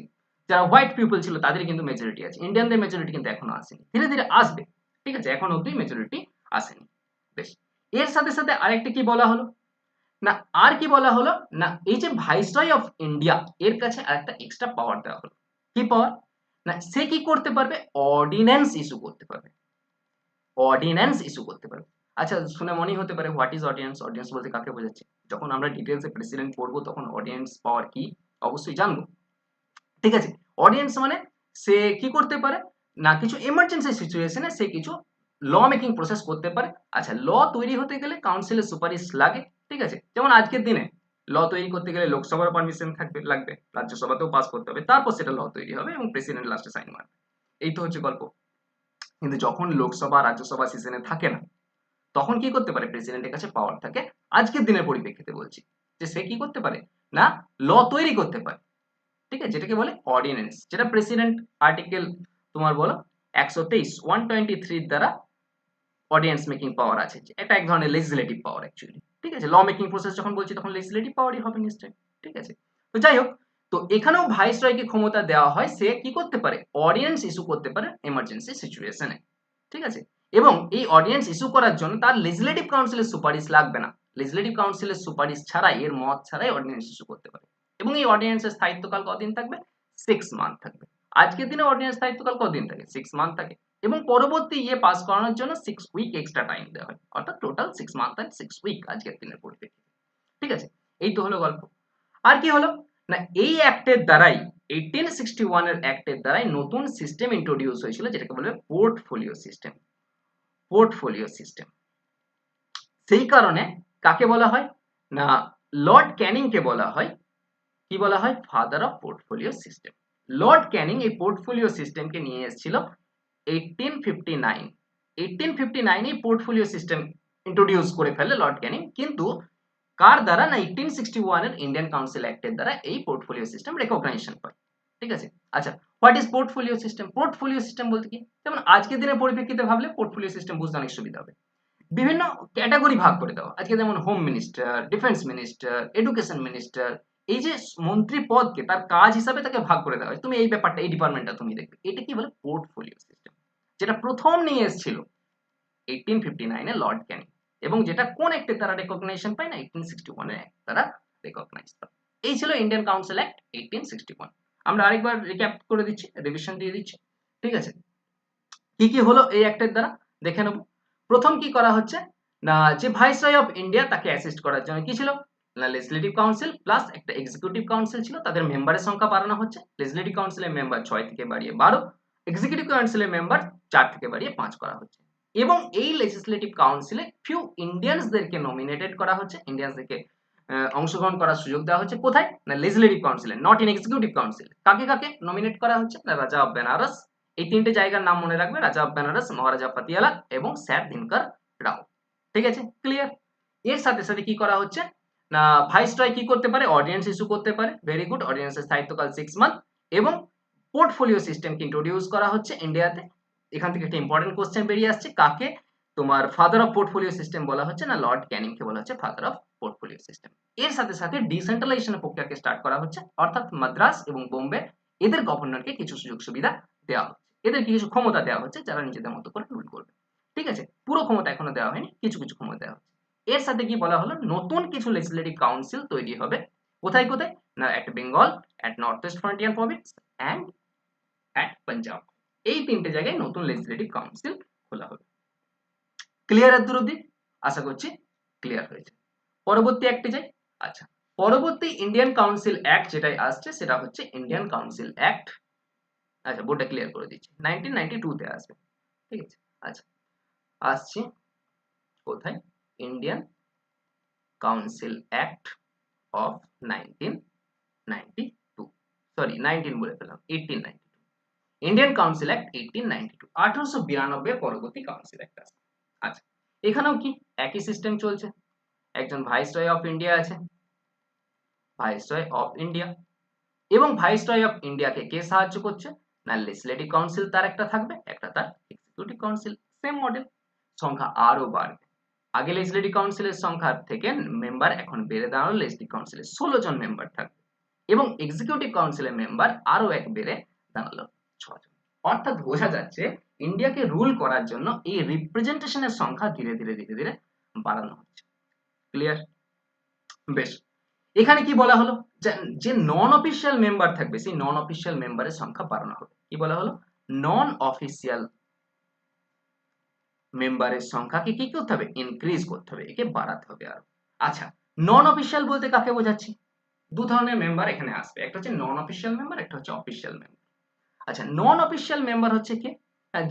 যারা হোয়াইট পিপল ছিল তাদের কিন্তু মেজরিটি আছে, ইন্ডিয়ানদের মেজরিটি কিন্তু এখনো আসেনি, ধীরে ধীরে আসবে, ঠিক আছে, এখন অবধি মেজরিটি আসেনি। বেশ, এর সাথে সাথে আরেকটা কি বলা হলো না আর কি বলা হলো না এই যে ভাইসরয় অফ ইন্ডিয়া এর কাছে আরেকটা এক্সট্রা পাওয়ার দেওয়া হলো। কি পাওয়ার? না সে কি করতে পারবে? অর্ডিন্যান্স ইস্যু করতে পারবে, অর্ডিন্যান্স ইস্যু করতে পারবে। আচ্ছা শুনে মনেই হতে পারে হোয়াট ইজ অর্ডিন্যান্স, অর্ডিন্যান্স বলতে কাকে বোঝাচ্ছে? যখন আমরা ডিটেলসে প্রেসিডেন্ট পড়বো তখন অর্ডিন্যান্স পাওয়ার কি অবশ্যই জানবো, ঠিক আছে। অর্ডিন্যান্স মানে সে কি করতে পারে না কিছু এমার্জেন্সি সিচুয়েশনে সে কিছু ল মেকিং প্রসেস করতে পারে। আচ্ছা ল তৈরি হতে গেলে কাউন্সিলের সুপারিশ লাগে, ঠিক আছে, যেমন আজকের দিনে ল তৈরি করতে গেলে লোকসভার পারমিশন লাগবে, রাজ্যসভাতেও পাস করতে হবে, তারপর সেটা ল তৈরি হবে এবং প্রেসিডেন্ট লাস্টে সাইন মারবে। এই তো হচ্ছে গল্প। কিন্তু যখন লোকসভা রাজ্যসভা সিজনে থাকে না তখন কি করতে পারে? প্রেসিডেন্টের কাছে পাওয়ার থাকে, আজকের দিনের পরিপ্রেক্ষিতে বলছি, যে সে কি করতে পারে না ল তৈরি করতে পারে, ঠিক আছে, যেটাকে বলে অর্ডিন্যান্স, যেটা প্রেসিডেন্ট আর্টিকেল তোমার বলো 123 দ্বারা অর্ডিন্যান্স মেকিং পাওয়ার আছে, এটা এক ধরনের লেজিসলেটিভ পাওয়ার অ্যাকচুয়ালি, ঠিক আছে। ল মেকিং প্রসেস যখন বলছি তখন লেজিসলেটিভ পাওয়ারই হবে নিশ্চয়ই, ঠিক আছে। তো যাই হোক, তো এখানেও ভাইসরয়কে ক্ষমতা দেওয়া হয়, সে কি করতে পারে? অর্ডিন্যান্স ইস্যু করতে পারে এমার্জেন্সি সিচুয়েশনে, ঠিক আছে, এবং এই অর্ডিন্যান্স ইস্যু করার জন্য তার লেজিসলেটিভ কাউন্সিলের সুপারিশ লাগবে না, লেজিসলেটিভ কাউন্সিলের সুপারিশ ছাড়াই, এর মত ছাড়াই অর্ডিন্যান্স ইস্যু করতে পারে। এবং এই অর্ডিন্যান্সের স্থায়িত্বকাল কতদিন থাকবে? 6 মান্থ থাকবে। আজকের দিনে অর্ডিন্যান্স স্থায়িত্বকাল কতদিন থাকে? 6 মান্থ থাকে। এবং পরবর্তী পাস করানোর জন্য 6 উইক এক্সট্রা টাইম দেওয়া হয়, অর্থাৎ টোটাল 6 মান্থ এন্ড 6 উইক আজকের দিনের পরিপ্রেক্ষিতে। ঠিক আছে, এই তো হলো গল্প। আর কি হলো না, এই অ্যাক্টের দ্বারাই 1861 এর অ্যাক্টের দ্বারাই নতুন সিস্টেম ইন্ট্রোডিউস হয়েছিল, যেটাকে বলে পোর্টফোলিও সিস্টেম। পোর্টফোলিও সিস্টেম, সেই কারণে কাকে বলা হয় না, লর্ড ক্যানিং কে বলা হয়, কি বলা হয়, father of portfolio system. Lord Canning এই পোর্টফোলিও সিস্টেমকে নিয়ে এসেছিল 1859। 1859 এই পোর্টফোলিও সিস্টেম ইন্ট্রোডিউস করে ফেলে লর্ড ক্যানিং, কিন্তু কার দ্বারা না, 1861 এর ইন্ডিয়ান কাউন্সিল অ্যাক্টের দ্বারা এই পোর্টফোলিও সিস্টেম রেকগনাইজেশন পায়। ঠিক আছে, আচ্ছা, what is portfolio system? Portfolio system বলতে কি, যেমন আজকের দিনের পরিপ্রেক্ষিতে ভাবলে পোর্টফোলিও সিস্টেম বুঝতে অনেক সুবিধা হবে। বিভিন্ন ক্যাটাগরি ভাগ করে দেওয়া, আজকে যেমন home minister, defence minister, education minister, এই যে মন্ত্রী পদকে তার কাজ হিসাবে তাকে ভাগ করে দেওয়া হয়, তুমি এই ব্যাপারটা, এই ডিপার্টমেন্টটা তুমি দেখবে, এটা কি বলে, পোর্টফোলিও সিস্টেম, যেটা প্রথম নিয়ে এসেছিল 1859 এ লর্ড ক্যানিং, এবং যেটা কোন অ্যাক্টের দ্বারা রেকগনাইজেশন পায় না, 1861 এর অ্যাক্ট দ্বারা রেকগনাইজ পায়। এই ছিল ইন্ডিয়ান কাউন্সিল অ্যাক্ট 1861। আমরা আরেকবার রিক্যাপ করে দিচ্ছি, রিভিশন দিয়ে দিচ্ছি। ঠিক আছে, কি কি হলো এই অ্যাক্টের দ্বারা দেখে নেব। প্রথম কি করা হচ্ছে না, যে ভাইসরয় অফ ইন্ডিয়া তাকে অ্যাসিস্ট করার জন্য কি ছিল না, লেজিসলেটিভ কাউন্সিল প্লাস একটা এক্সিকিউটিভ কাউন্সিল ছিল, তাদের মেম্বারের সংখ্যা বাড়ানো হচ্ছে। লেজিসলেটিভ কাউন্সিলের মেম্বার 6 থেকে বাড়িয়ে 12, এক্সিকিউটিভ কাউন্সিলের মেম্বার 4 থেকে বাড়িয়ে 5 করা হচ্ছে। এবং এই লেজিসলেটিভ কাউন্সিলে ফিউ ইন্ডিয়ানসদেরকে নমিনেটেড করা হচ্ছে, ইন্ডিয়ানসদেরকে অংশগ্রহণ করার সুযোগ দেওয়া হচ্ছে। কোথায় না, লেজিসলেটিভ কাউন্সিলে, নট ইন এক্সিকিউটিভ কাউন্সিল। কাকে কাকে নমিনেট করা হচ্ছে না, রাজা অফ বেনারস, এই তিনটে জায়গার নাম মনে রাখবে, রাজা অফ বেনারস, মহারাজা পাতিয়ালা এবং স্যার দিনকর রাও। ঠিক আছে, ক্লিয়ার। এর সাথে সাথে কি করা হচ্ছে না, ভাইসরয় কি করতে পারে, অর্ডিন্যান্স ইস্যু করতে পারে, ভেরি গুড, অর্ডিন্যান্সের স্থায়িত্বকাল 6 মান্থ। এবং পোর্টফোলিও সিস্টেমকে ইন্ট্রোডিউস করা হচ্ছে ইন্ডিয়াতে। এখান থেকে একটা ইম্পর্টেন্ট কোশ্চেন বেরিয়ে আসছে, কাকে তোমার ফাদার অফ পোর্টফোলিও সিস্টেম বলা হচ্ছে না, লর্ড ক্যানিং কে বলা হচ্ছে ফাদার অফ পোর্টফোলিও সিস্টেম। এর সাথে সাথে ডিসেন্ট্রালাইজেশনের প্রক্রিয়াকে স্টার্ট করা হচ্ছে, অর্থাৎ মাদ্রাস এবং বোম্বে এদের গভর্নরকে কিছু সুযোগ সুবিধা দেওয়া হচ্ছে, এদেরকে কিছু ক্ষমতা দেওয়া হচ্ছে, যারা নিজেদের মতো করে রুল করবে। ঠিক আছে, পুরো ক্ষমতা এখনো দেওয়া হয়নি, কিছু কিছু ক্ষমতা দেওয়া হচ্ছে। এর সাথে কি বলা হলো, নতুন কিছু লেজিসলেটিভ কাউন্সিল তৈরি হবে, কোথায় কোথায় না, at Bengal, at north east frontier province and at Punjab. এই তিনটে জায়গায় নতুন লেজিসলেটিভ কাউন্সিল খোলা হবে। ক্লিয়ার এত দূর অব্দি? আশা করছি ক্লিয়ার হয়েছে। পরবর্তী অ্যাক্টে যাই। আচ্ছা, পরবর্তী ইন্ডিয়ান কাউন্সিল অ্যাক্ট যেটাই আসছে সেটা হচ্ছে ইন্ডিয়ান কাউন্সিল অ্যাক্ট। আচ্ছা, বোর্ডটা ক্লিয়ার করে দিচ্ছি, 1992 তে আসবে। ঠিক আছে, আচ্ছা, আসছি কোথায়, Indian council act of 1992, sorry 19 বলে ফেললাম, 1892। ইন্ডিয়ান কাউন্সিল অ্যাক্ট 1892, 1892 পরবর্তী কাউন্সিল অ্যাক্ট আছে। আচ্ছা, এখানেও কি একই সিস্টেম চলছে, একজন ভাইসরয় অফ ইন্ডিয়া আছে, ভাইসরয় অফ ইন্ডিয়া, এবং ভাইসরয় অফ ইন্ডিয়াকে কে সাহায্য করছে না, লেজিসলেটিভ কাউন্সিল তার একটা থাকবে, একটা তার এক্সিকিউটিভ কাউন্সিল, সেম মডেল। সংখ্যা আরো বাড়বে, আগে লেজিসলেটিভ কাউন্সিলের সংখ্যা থেকে মেম্বার এখন বেড়ে দাঁড়ালো, লেজিসলেটিভ কাউন্সিলে 16 জন মেম্বার থাকবে, এবং এক্সিকিউটিভ কাউন্সিলের মেম্বার আরো এক বেড়ে দাঁড়ালো 6 জন। অর্থাৎ বোঝা যাচ্ছে ইন্ডিয়াকে রুল করার জন্য এই রিপ্রেজেন্টেশনের সংখ্যা ধীরে ধীরে ধীরে ধীরে বাড়ানো হচ্ছে। ক্লিয়ার? বেশ, এখানে কি বলা হলো, যে নন অফিসিয়াল মেম্বার থাকবে সেই নন অফিসিয়াল মেম্বারের সংখ্যা বাড়ানো হবে। কি বলা হলো, নন অফিসিয়াল মেম্বারের সংখ্যাকে কি করতে হবে, ইনক্রিজ করতে হবে, একে বাড়াতে হবে আরো। আচ্ছা, নন অফিসিয়াল বলতে কাকে বোঝাচ্ছি, দু ধরনের মেম্বার এখানে আসবে, একটা হচ্ছে নন অফিসিয়াল মেম্বার, একটা হচ্ছে অফিসিয়াল মেম্বার। আচ্ছা, নন অফিসিয়াল মেম্বার হচ্ছে কি,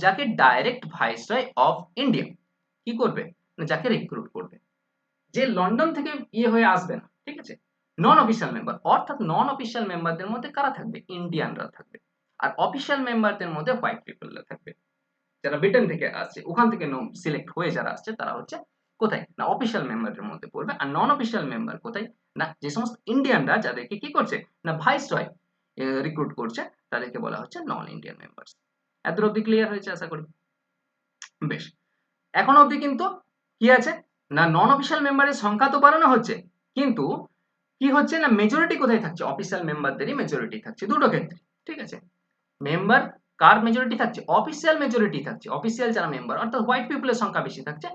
যাকে ডাইরেক্ট ভাইসরয় অফ ইন্ডিয়া কি করবে না, যাকে রিক্রুট করবে, যে লন্ডন থেকে হয়ে আসবে না। ঠিক আছে, নন অফিসিয়াল মেম্বার, অর্থাৎ নন অফিসিয়াল মেম্বারদের মধ্যে কারা থাকবে, ইন্ডিয়ানরা থাকবে, আর অফিসিয়াল মেম্বারদের মধ্যে হোয়াইট পিপলরা থাকবে, যারা ব্রিটেন থেকে আসছে, ওখান থেকে সিলেক্ট হয়ে যারা আসছে তারা হচ্ছে কোথায় না, অফিসিয়াল মেম্বারের মধ্যে পড়বে। আর নন অফিসিয়াল মেম্বার কোথায় না, যে সমস্ত ইন্ডিয়ানরা যাদেরকে কি করছে না, ভাইসরয় রিক্রুট করছে, তাদেরকে বলা হচ্ছে নন ইন্ডিয়ান মেম্বার্স। এত অব্দি ক্লিয়ার হয়েছে আশা করি। বেশ, এখন অব্দি কিন্তু কি আছে না, নন অফিসিয়াল মেম্বারের সংখ্যা তো বাড়ানো হচ্ছে, কিন্তু কি হচ্ছে না, মেজরিটি কোথায় থাকছে, অফিসিয়াল মেম্বারদেরই মেজরিটি থাকছে দুটো ক্ষেত্রে। ঠিক আছে, মেম্বার কার মেজরিটি থাকছে, অফিসিয়াল মেজরিটি থাকছে, অফিসিয়াল যারা মেম্বার অর্থাৎ হোয়াইট পিপলের সংখ্যা বেশি থাকছে,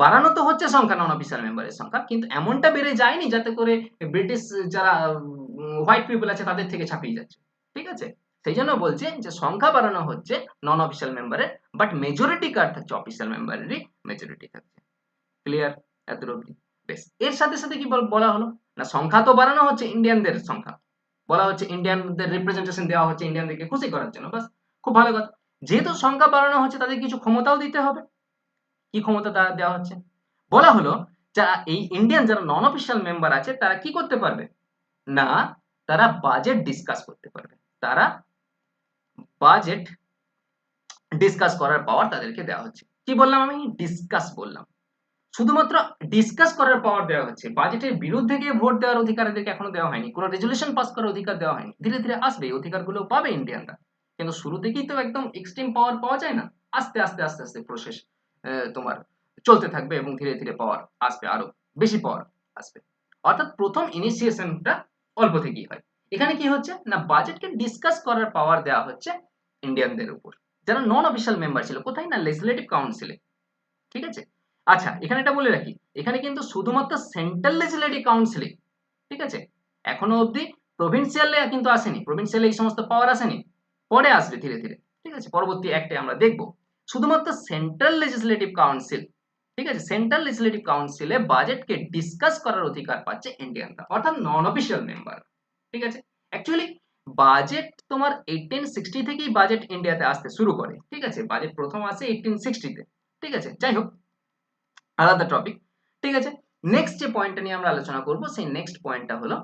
বাড়ানো তো হচ্ছে সংখ্যা নন অফিসিয়াল মেম্বারের সংখ্যা, কিন্তু এমনটা বেড়ে যায়নি যাতে করে ব্রিটিশ যারা হোয়াইট পিপল আছে তাদের থেকে ছাপিয়ে যাচ্ছে, ঠিক আছে? সেই জন্য বলছে যে সংখ্যা বাড়ানো হচ্ছে নন অফিসিয়াল মেম্বারের, বাট মেজরিটি কার থাকছে অফিসিয়াল মেম্বারেরই মেজরিটি থাকছে। ক্লিয়ার এত অবধি? বেশ, এর সাথে সাথে কি বলা হলো না সংখ্যা তো বাড়ানো হচ্ছে ইন্ডিয়ানদের সংখ্যা, বলা হচ্ছে ইন্ডিয়ানদের রিপ্রেজেন্টেশন দেওয়া হচ্ছে ইন্ডিয়ানদেরকে খুশি করার জন্য, বাস খুব ভালো কথা। যেহেতু সংখ্যা বাড়ানো হচ্ছে তাদের কিছু ক্ষমতাও দিতে হবে। কি ক্ষমতা দেওয়া হচ্ছে? বলা হলো যারা এই ইন্ডিয়ান যারা নন অফিসিয়াল মেম্বার আছে তারা কি করতে পারবে না, তারা বাজেট ডিসকাস করতে পারবে। তারা বাজেট ডিসকাস করার পাওয়ার তাদেরকে দেওয়া হচ্ছে। কি বললাম আমি? ডিসকাস বললাম। শুধুমাত্র ডিসকাস করার পাওয়ার দেওয়া হচ্ছে, বাজেটের বিরুদ্ধে গিয়ে ভোট দেওয়ার অধিকার এদেরকে এখনো দেওয়া হয়নি, কোনো রেজলিউশন পাস করার অধিকার দেওয়া হয়নি। ধীরে ধীরে আসবে, এই অধিকারগুলো পাবে ইন্ডিয়ানরা, কিন্তু শুরু থেকেই তো একদম এক্সট্রিম পাওয়ার পাওয়া যায় না। আস্তে আস্তে আস্তে আস্তে প্রসেস তোমার চলতে থাকবে এবং ধীরে ধীরে পাওয়ার আসবে, আরো বেশি পাওয়ার আসবে। অর্থাৎ প্রথম ইনিশিয়েশনটা অল্প থেকেই হয়। এখানে কি হচ্ছে না বাজেটকে ডিসকাস করার পাওয়ার দেওয়া হচ্ছে ইন্ডিয়ানদের উপর, যারা নন অফিসিয়াল মেম্বার ছিল। কোথায় না লেজিসলেটিভ কাউন্সিলে, ঠিক আছে? আচ্ছা, এখানে এটা বলে রাখি, এখানে কিন্তু শুধুমাত্র সেন্ট্রাল লেজিসলেটিভ কাউন্সিলে, ঠিক আছে? এখনো অবধি প্রভিন্সিয়ালে কিন্তু আসেনি, প্রভিন্সিয়ালে এই সমস্ত পাওয়ার আসেনি, পরে আসবে ধীরে ধীরে, ঠিক আছে? পরবর্তী অ্যাক্টে আমরা দেখব। শুধুমাত্র সেন্ট্রাল লেজিসলেটিভ কাউন্সিল, ঠিক আছে? সেন্ট্রাল লেজিসলেটিভ কাউন্সিলে বাজেটকে ডিসকাস করার অধিকার পাচ্ছে ইন্ডিয়ানরা, অর্থাৎ নন অফিসিয়াল মেম্বার, ঠিক আছে? অ্যাকচুয়ালি বাজেট তোমার 1860 থেকেই বাজেট ইন্ডিয়াতে আসতে শুরু করে, ঠিক আছে? বাজেট প্রথম আসে 1860 তে, ঠিক আছে? যাই হোক, আলাদা টপিক, ঠিক আছে? নেক্সট যে পয়েন্টটা নিয়ে আমরা আলোচনা করব সেই নেক্সট পয়েন্টটা হলো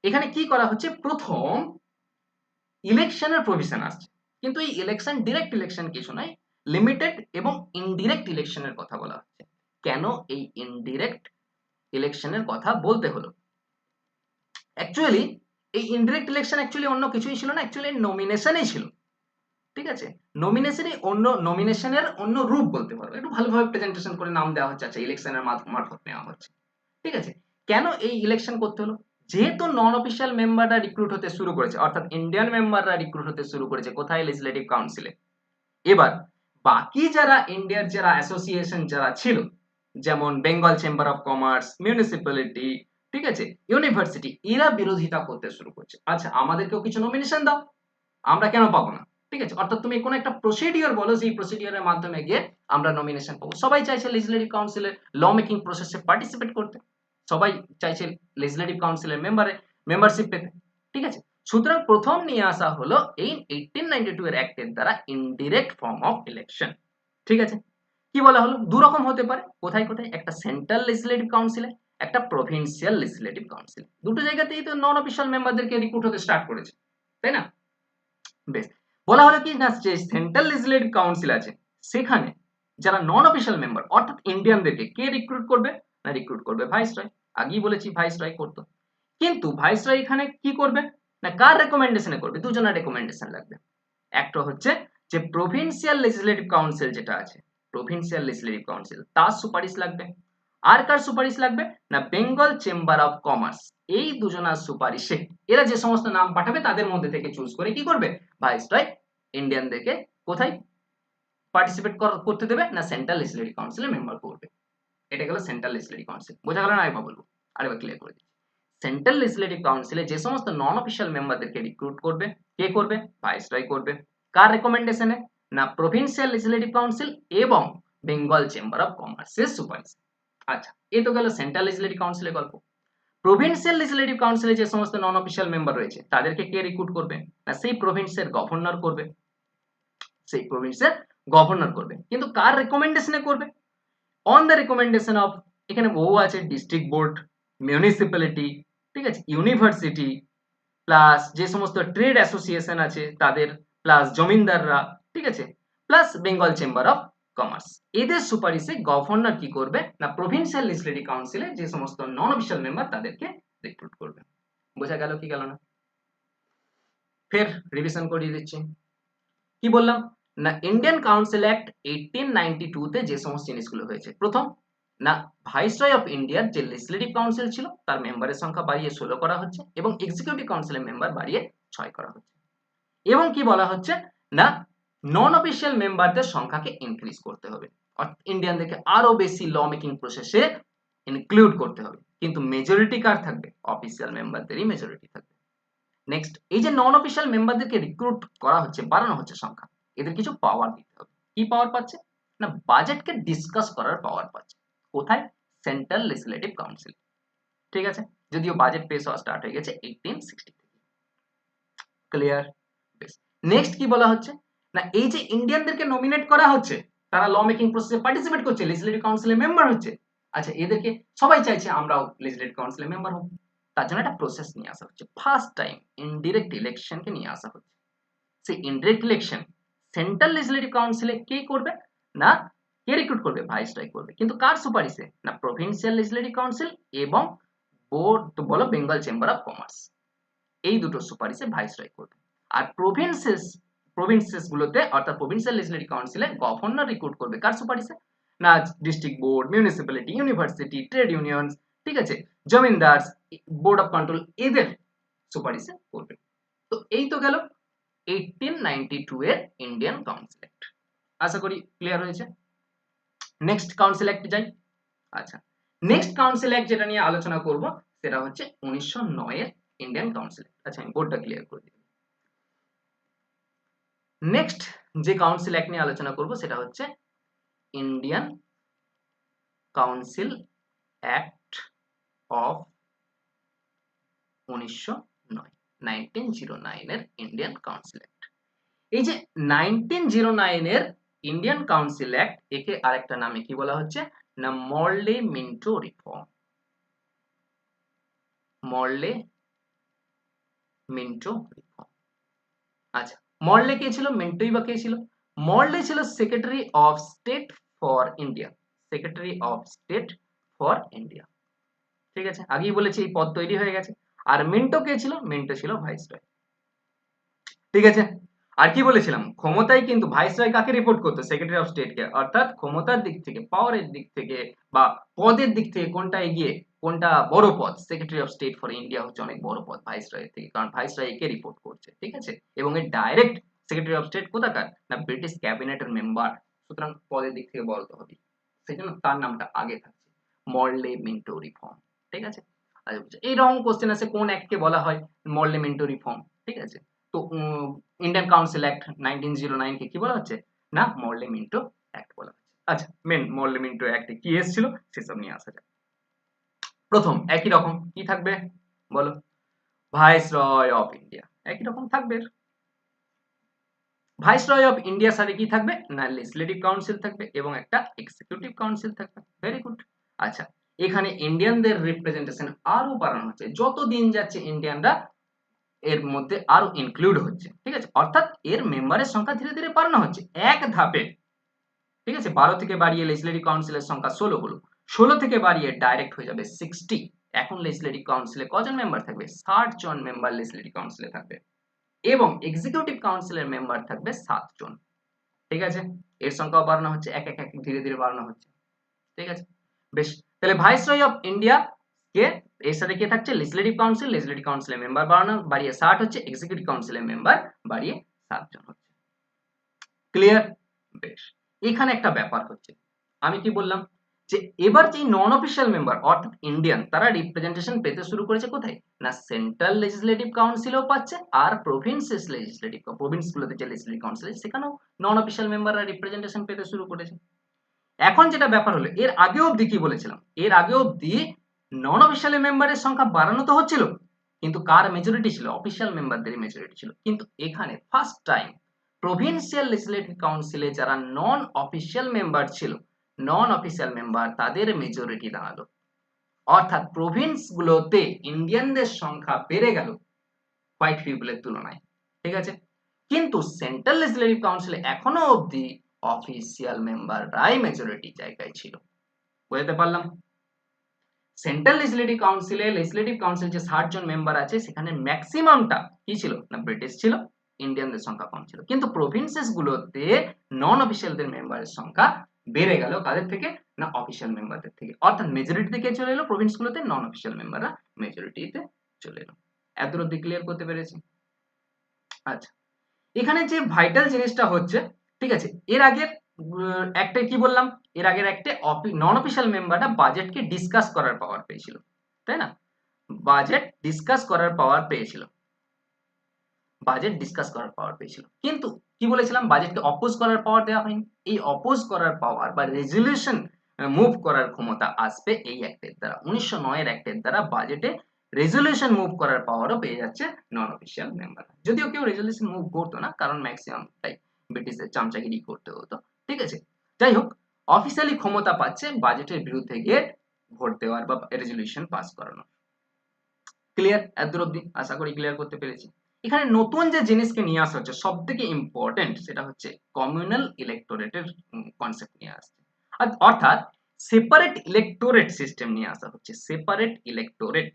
এখানে কি করা হচ্ছে, প্রথম ইলেকশনের প্রভিশন আসছে, কিন্তু এই ইলেকশন ডিরেক্ট ইলেকশন কিছু নয়, লিমিটেড এবং ইনডিরেক্ট ইলেকশনের কথা বলা হচ্ছে। কেন এই ইনডিরেক্ট ইলেকশনের কথা বলতে হলো? অ্যাকচুয়ালি এই ইনডিরেক্ট ইলেকশন অ্যাকচুয়ালি অন্য কিছুই ছিল না, অ্যাকচুয়ালি নমিনেশনই ছিল, ঠিক আছে? নমিনেশনের অন্য রূপ বলতে পারো, একটু ভালোভাবে প্রেজেন্টেশন করে নাম দেওয়া হচ্ছে, আচ্ছা ইলেকশনের মারফত নেওয়া হচ্ছে, ঠিক আছে? কেন এই ইলেকশন করতে হলো? যেহেতু নন অফিসিয়াল মেম্বাররা রিক্রুট হতে শুরু করেছে, অর্থাৎ ইন্ডিয়ান মেম্বাররা রিক্রুট হতে শুরু করেছে কোথায়? লেজিসলেটিভ কাউন্সিলে। এবার বাকি যারা ইন্ডিয়ার যারা অ্যাসোসিয়েশন যারা ছিল, যেমন Bengal chamber of commerce, municipality, ঠিক আছে, ইউনিভার্সিটি, এরা বিরোধিতা করতে শুরু করছে, আচ্ছা আমাদেরকেও কিছু নমিনেশন দাও, আমরা কেন পাবো না, ঠিক আছে? অর্থাৎ তুমি কোনো একটা প্রসিডিওর বলো, যে প্রসিডিওরের মাধ্যমে গিয়ে আমরা নমিনেশন পাবো। সবাই চাইছে লেজিসলেটিভ কাউন্সিলের ল মেকিং প্রসেসে পার্টিসিপেট করতে, সবাই চাইছে লেজিসলেটিভ কাউন্সিলের মেম্বারশিপ পেতে, ঠিক আছে? সুতরাং প্রথম নিয়ে আসা হলো এই 1892 এর অ্যাক্টের দ্বারা ইনডিরেক্ট ফর্ম অফ ইলেকশন, ঠিক আছে? কি বলা হলো? দু রকম হতে পারে, কোথায় কোথায়? একটা সেন্ট্রাল লেজিসলেটিভ কাউন্সিলে, একটা প্রভিন্সিয়াল লেজিসলেটিভ কাউন্সিল। দুটো জায়গাতেই তো নন অফিসিয়াল মেম্বারদেরকে রিক্রুট হতে স্টার্ট করেছে, তাই না? বেশ, বলা হলো কি না যে সেন্ট্রাল লেজিসলেটিভ কাউন্সিল আছে সেখানে যারা নন অফিসিয়াল মেম্বার অর্থাৎ ইন্ডিয়ানদেরকে কে রিক্রুট করবে না, রিক্রুট করবে ভাইসরয়। আগেই বলেছি ভাইসরয় করতো, কিন্তু ভাইসরয় এখানে কি করবে না কার রেকমেন্ডেশনে করবে? দুজনের রেকমেন্ডেশন লাগবে। একটা হচ্ছে যে প্রভিন্সিয়াল লেজিসলেটিভ কাউন্সিল যেটা আছে, প্রভিন্সিয়াল লেজিসলেটিভ কাউন্সিল, তার সুপারিশ লাগবে। আর কার সুপারিশ লাগবে না বেঙ্গল চেম্বার অফ কমার্স। এই দুজনার সুপারিশে এরা যে সমস্ত নাম পাঠাবে তাদের মধ্যে থেকে চুজ করে কি করবে ভাইসরয় ইন্ডিয়ানদেরকে কোথায় পার্টিসিপেট করতে দেবে না সেন্ট্রাল লেজিসলেটিভ কাউন্সিলের মেম্বার করবে। এটা গেল সেন্ট্রাল লেজিসলেটিভ কাউন্সিল, বোঝা গেল না? আরেকবার বলবো, আরেকবার ক্লিয়ার করে দিচ্ছি। সেন্ট্রাল লেজিসলেটিভ কাউন্সিলে যে সমস্ত নন অফিসিয়াল মেম্বারদেরকে রিক্রুট করবে কে করবে? ভাইসরয় করবে। কার রেকমেন্ডেশনে না প্রভিন্সিয়াল লেজিসলেটিভ কাউন্সিল এবং বেঙ্গল চেম্বার অফ কমার্সের সুপারিশ। আচ্ছা, এই তো গেল সেন্ট্রাল লেজিসলেটিভ কাউন্সিলের গল্প। প্রভিন্সিয়াল লেজিসলেটিভ কাউন্সিলে যে সমস্ত নন অফিসিয়াল মেম্বার রয়েছে তাদেরকে কে রিক্রুট করবে না সেই প্রভিন্সের গভর্নর করবে, সেই প্রভিন্সের গভর্নর করবে। কিন্তু কার রেকমেন্ডেশনে করবে? অন দ্য রেকমেন্ডেশন অফ, এখানে বহু আছে, ডিস্ট্রিক্ট বোর্ড, মিউনিসিপ্যালিটি, ঠিক আছে, ইউনিভার্সিটি, প্লাস যে সমস্ত ট্রেড অ্যাসোসিয়েশন আছে তাদের, প্লাস জমিনদাররা, ঠিক আছে, plus Bengal chamber of commerce. এদের সুপারিশে গভর্নর কি করবে না প্রভিন্সিয়াল লেজিসলেটিভ কাউন্সিলে যে সমস্ত নন অফিসিয়াল মেম্বার তাদেরকে রিক্রুট করবে। বোঝা গেল কি গেল না? ফের রিভিশন করিয়ে দিচ্ছি। কি বললাম না ইন্ডিয়ান কাউন্সিল অ্যাক্ট 1892 তে যে সমস্ত জিনিসগুলো হয়েছে, প্রথম না ভাইসরয় অফ ইন্ডিয়ার যে লেজিসলেটিভ কাউন্সিল ছিল তার মেম্বারের সংখ্যা বাড়িয়ে 16 করা হচ্ছে এবং এক্সিকিউটিভ কাউন্সিলের মেম্বার বাড়িয়ে 6 করা হচ্ছে। এবং কি বলা হচ্ছে না নন অফিসিয়াল মেম্বারদের সংখ্যাকে ইনক্রিজ করতে হবে, ইন্ডিয়ানদেরকে আরো বেশি ল মেকিং প্রসেসে ইনক্লুড করতে হবে, কিন্তু মেজরিটি কার থাকবে? অফিসিয়াল মেম্বারদেরই মেজরিটি থাকবে। নেক্সট, এই যে নন অফিসিয়াল মেম্বারদেরকে রিক্রুট করা হচ্ছে, বাড়ানো হচ্ছে সংখ্যা, এদের কিছু পাওয়ার দিতে হবে। কি পাওয়ার পাচ্ছে? না বাজেটকে ডিসকাস করার পাওয়ার পাচ্ছে। কোথায়? Central legislative council. ঠিক আছে, যদিও বাজেট পেশ হওয়া স্টার্ট হয়ে গেছে 1860 থেকে। ক্লিয়ার? বেশ। নেক্সট কি বলা হচ্ছে? না এই যে ইন্ডিয়ানদেরকে নমিনেট করা হচ্ছে, তারা ল মেকিং প্রসেসে পার্টিসিপেট করছে, লেজিসলেটিভ কাউন্সিলের মেম্বার হচ্ছে। আচ্ছা, এদেরকে সবাই চাইছে আমরাও লেজিসলেটিভ কাউন্সিলের মেম্বার হব, তার জন্য একটা প্রসেস নিয়ে আসা হচ্ছে। ফার্স্ট টাইম ইনডিরেক্ট ইলেকশনকে নিয়ে আসা হচ্ছে। সেই ইনডিরেক্ট ইলেকশন সেন্ট্রাল লেজিসলেটিভ কাউন্সিলে কে করবে? না কে রিক্রুট করবে? ভাইসরয় করবে। কিন্তু কার সুপারিশে? না প্রভিন্সিয়াল লেজিসলেটিভ কাউন্সিল এবং বোর্ড বলো বেঙ্গল চেম্বার অফ কমার্স, এই দুটো সুপারিশে ভাইসরয় করবে। আর প্রভিন্সেস গুলোতে অর্থাৎ প্রভিন্সিয়াল লেজিসলেটিভ কাউন্সিলে গভর্নর রিক্রুট করবে কার সুপারিশে? না district board, municipality, university, trade unions, ঠিক আছে, জমিনদার, বোর্ড অফ কন্ট্রোল, এদের সুপারিশে করবে। তো এই তো গেল 1892 এর ইন্ডিয়ান কাউন্সিল অ্যাক্ট। আশা করি ক্লিয়ার হয়েছে। নেক্সট কাউন্সিল অ্যাক্ট যাই। আচ্ছা, নেক্সট কাউন্সিল অ্যাক্ট যেটা নিয়ে আলোচনা করব সেটা হচ্ছে 1909 এর ইন্ডিয়ান কাউন্সিল অ্যাক্ট। আচ্ছা, আমি বোর্ডটা ক্লিয়ার করে দিই। নেক্সট যে কাউন্সিল অ্যাক্ট নিয়ে আলোচনা করব সেটা হচ্ছে ইন্ডিয়ান কাউন্সিল অ্যাক্ট অফ 1909 এর ইন্ডিয়ান কাউন্সিল অ্যাক্ট। এই যে 1909 এর ইন্ডিয়ান কাউন্সিল অ্যাক্ট, একে আরেকটা নামে কি বলা হচ্ছে? না মরলে মিন্টো রিফর্ম। মরলে মিন্টো রিফর্ম। আচ্ছা, মরলে কে ছিল, মিন্টোই বা কে ছিল? মরলে ছিল secretary of state for India. Secretary of state for India. ঠিক আছে, আগেই বলেছি এই পদ তৈরি হয়ে গেছে। আর মিন্টো কে ছিল? মিন্টো ছিল ভাইসরয়। ঠিক আছে, আর কি বলেছিলাম? ক্ষমতায় কিন্তু ভাইসরয় কাকে রিপোর্ট করতো? সেক্রেটারি অফ স্টেটকে। অর্থাৎ ক্ষমতার দিক থেকে, পাওয়ারের দিক থেকে বা পদের দিক থেকে কোনটা এগিয়ে, কোনটা বড় পদ? Secretary of state for India হচ্ছে অনেক বড় পদ ভাইসরয়ের থেকে, কারণ ভাইসরয় একে রিপোর্ট করছে। ঠিক আছে, এবং এর ডাইরেক্ট সেক্রেটারি অফ স্টেট কোথাকার? না ব্রিটিশ ক্যাবিনেটের মেম্বার, সুতরাং পদের দিক থেকে বড় তো হবে, সেজন্য তার নামটা আগে থাকছে, মরলে মিন্টো রিফর্ম। ঠিক আছে, এইরকম কোশ্চেন আছে কোন অ্যাক্টকে বলা হয় মরলে মিন্টো রিফর্ম। ঠিক আছে, তো ইন্ডিয়ান কাউন্সিল অ্যাক্ট 1909 কে কি বলা হচ্ছে? না মরলে মিন্টো অ্যাক্ট বলা হচ্ছে। আচ্ছা, মেন মরলে মিন্টো অ্যাক্টে কি এসেছিল সেসব নিয়ে আসা যাক। প্রথম একই রকম কি থাকবে বলো? ভাইসরয় অফ ইন্ডিয়া, একই রকম থাকবে। ভাইসরয় অফ ইন্ডিয়ার সাথে কি থাকবে? না লেজিসলেটিভ কাউন্সিল থাকবে এবং একটা এক্সিকিউটিভ কাউন্সিল থাকবে। Very good. আচ্ছা, এখানে ইন্ডিয়ানদের রিপ্রেজেন্টেশন আরো বাড়ানো হচ্ছে, যত দিন যাচ্ছে ইন্ডিয়ানরা এর মধ্যে আরো ইনক্লুড হচ্ছে। ঠিক আছে, অর্থাৎ এর মেম্বারের সংখ্যা ধীরে ধীরে বাড়ানো হচ্ছে এক ধাপে। ঠিক আছে, 12 থেকে বাড়িয়ে লেজিসলেটিভ কাউন্সিলের সংখ্যা 16 হলো, 16 থেকে বাড়িয়ে ডাইরেক্ট হয়ে যাবে 60। এখন লেজিসলেটিভ কাউন্সিলে কজন মেম্বার থাকবে? 60 জন মেম্বার লেজিসলেটিভ কাউন্সিলে থাকবে এবং এক্সিকিউটিভ কাউন্সিলের মেম্বার থাকবে 7 জন। ঠিক আছে, এর সংখ্যাও বাড়ানো হচ্ছে, এক এক এক ধীরে ধীরে বাড়ানো হচ্ছে। ঠিক আছে, বেশ। তাহলে ভাইসরয় অফ ইন্ডিয়া কে, এর সাথে কে থাকছে? লেজিসলেটিভ কাউন্সিল, লেজিসলেটিভ কাউন্সিলের মেম্বার বাড়ানো, বাড়িয়ে 60 হচ্ছে, এক্সিকিউটিভ কাউন্সিলের মেম্বার বাড়িয়ে 7 জন হচ্ছে। ক্লিয়ার? বেশ। এখানে একটা ব্যাপার হচ্ছে, আমি কি বললাম যে এবার যে নন অফিসিয়াল মেম্বার অর্থাৎ ইন্ডিয়ান, তারা রিপ্রেজেন্টেশন পেতে শুরু করেছে কোথায়? না সেন্ট্রাল লেজিসলেটিভ কাউন্সিলেও পাচ্ছে, আর প্রভিন্সেস লেজিসলেটিভ, প্রভিন্সগুলোতে যে লেজিসলেটিভ কাউন্সিল সেখানেও নন অফিসিয়াল মেম্বাররা রিপ্রেজেন্টেশন পেতে শুরু করেছে। এখন যেটা ব্যাপার হলো, এর আগে অবধি কি বলেছিলাম? এর আগে অবধি নন অফিসিয়াল মেম্বারের সংখ্যা বাড়ানো তো হচ্ছিল, কিন্তু কার মেজরিটি ছিল? অফিসিয়াল মেম্বারদের মেজরিটি ছিল। কিন্তু এখানে ফার্স্ট টাইম প্রভিন্সিয়াল লেজিসলেটিভ কাউন্সিলে যারা নন অফিসিয়াল মেম্বার ছিল, নন অফিসিয়াল মেম্বার তাদের মেজরিটি দাঁড়ালো, অর্থাৎ প্রভিন্স গুলোতে ইন্ডিয়ানদের সংখ্যা বেড়ে গেল হোয়াইট পিপলের তুলনায়। ঠিক আছে, কিন্তু সেন্ট্রাল লেজিসলেটিভ কাউন্সিলে এখনো অবধি অফিসিয়াল মেম্বাররাই মেজরিটি জায়গায় ছিল। বুঝতে পারলাম? সেন্ট্রাল লেজিসলেটিভ কাউন্সিলে, লেজিসলেটিভ কাউন্সিল যে 60 জন মেম্বার আছে সেখানে ম্যাক্সিমামটা কি ছিল? না ব্রিটিশ ছিল, ইন্ডিয়ানদের সংখ্যা কম ছিল। কিন্তু প্রভিন্সেস গুলোতে নন অফিসিয়ালদের মেম্বারের সংখ্যা বেড়ে গেল, কাদের থেকে? না অফিসিয়াল মেম্বারদের থেকে। অর্থাৎ মেজরিটি থেকে চলে এলো প্রভিন্স গুলোতে, নন অফিসিয়াল মেম্বাররা মেজরিটিতে চলে এলো। এত অবধি ক্লিয়ার করতে পেরেছি? আচ্ছা, এখানে যে ভাইটাল জিনিসটা হচ্ছে, ঠিক আছে, এর আগের একটা কি বললাম, এর আগের একটা নন অফিসিয়াল মেম্বাররা বাজেটকে ডিসকাস করার পাওয়ার পেয়েছিল, তাই না? বাজেট ডিসকাস করার পাওয়ার পেয়েছিল, বাজেট ডিসকাস করার পাওয়ার পেয়েছিল, কিন্তু কি বলেছিলাম, বাজেটকে অপোজ করার পাওয়ার দেওয়া হয়নি। এই অপোজ করার পাওয়ার বা রেজলিউশন মুভ করার ক্ষমতা আসবে এই অ্যাক্টের দ্বারা। 1909 এর অ্যাক্টের দ্বারা বাজেটে রেজলিউশন মুভ করার পাওয়ারও পেয়ে যাচ্ছে নন অফিসিয়াল মেম্বার। যদিও কেউ রেজলিউশন মুভ করতো না, কারণ ম্যাক্সিমাম টাই ব্রিটিশদের চামচাগিরি করতে হতো, ঠিক আছে। যাই হোক, অফিসিয়ালি ক্ষমতা পাচ্ছে বাজেটের বিরুদ্ধে গিয়ে ভোট দেওয়ার বা রেজলিউশন পাস করানোর। ক্লিয়ার? এতদূর অব্দি আশা করি ক্লিয়ার করতে পেরেছি। এখানে নতুন যে জিনিসকে নিয়ে আসা হচ্ছে সব থেকে ইম্পর্টেন্ট, সেটা হচ্ছে কমিউনাল ইলেকটোরেটের কনসেপ্ট নিয়ে আসছে। অর্থাৎ সেপারেট ইলেকটোরেট সিস্টেম নিয়ে আসা হচ্ছে, সেপারেট ইলেকটোরেট,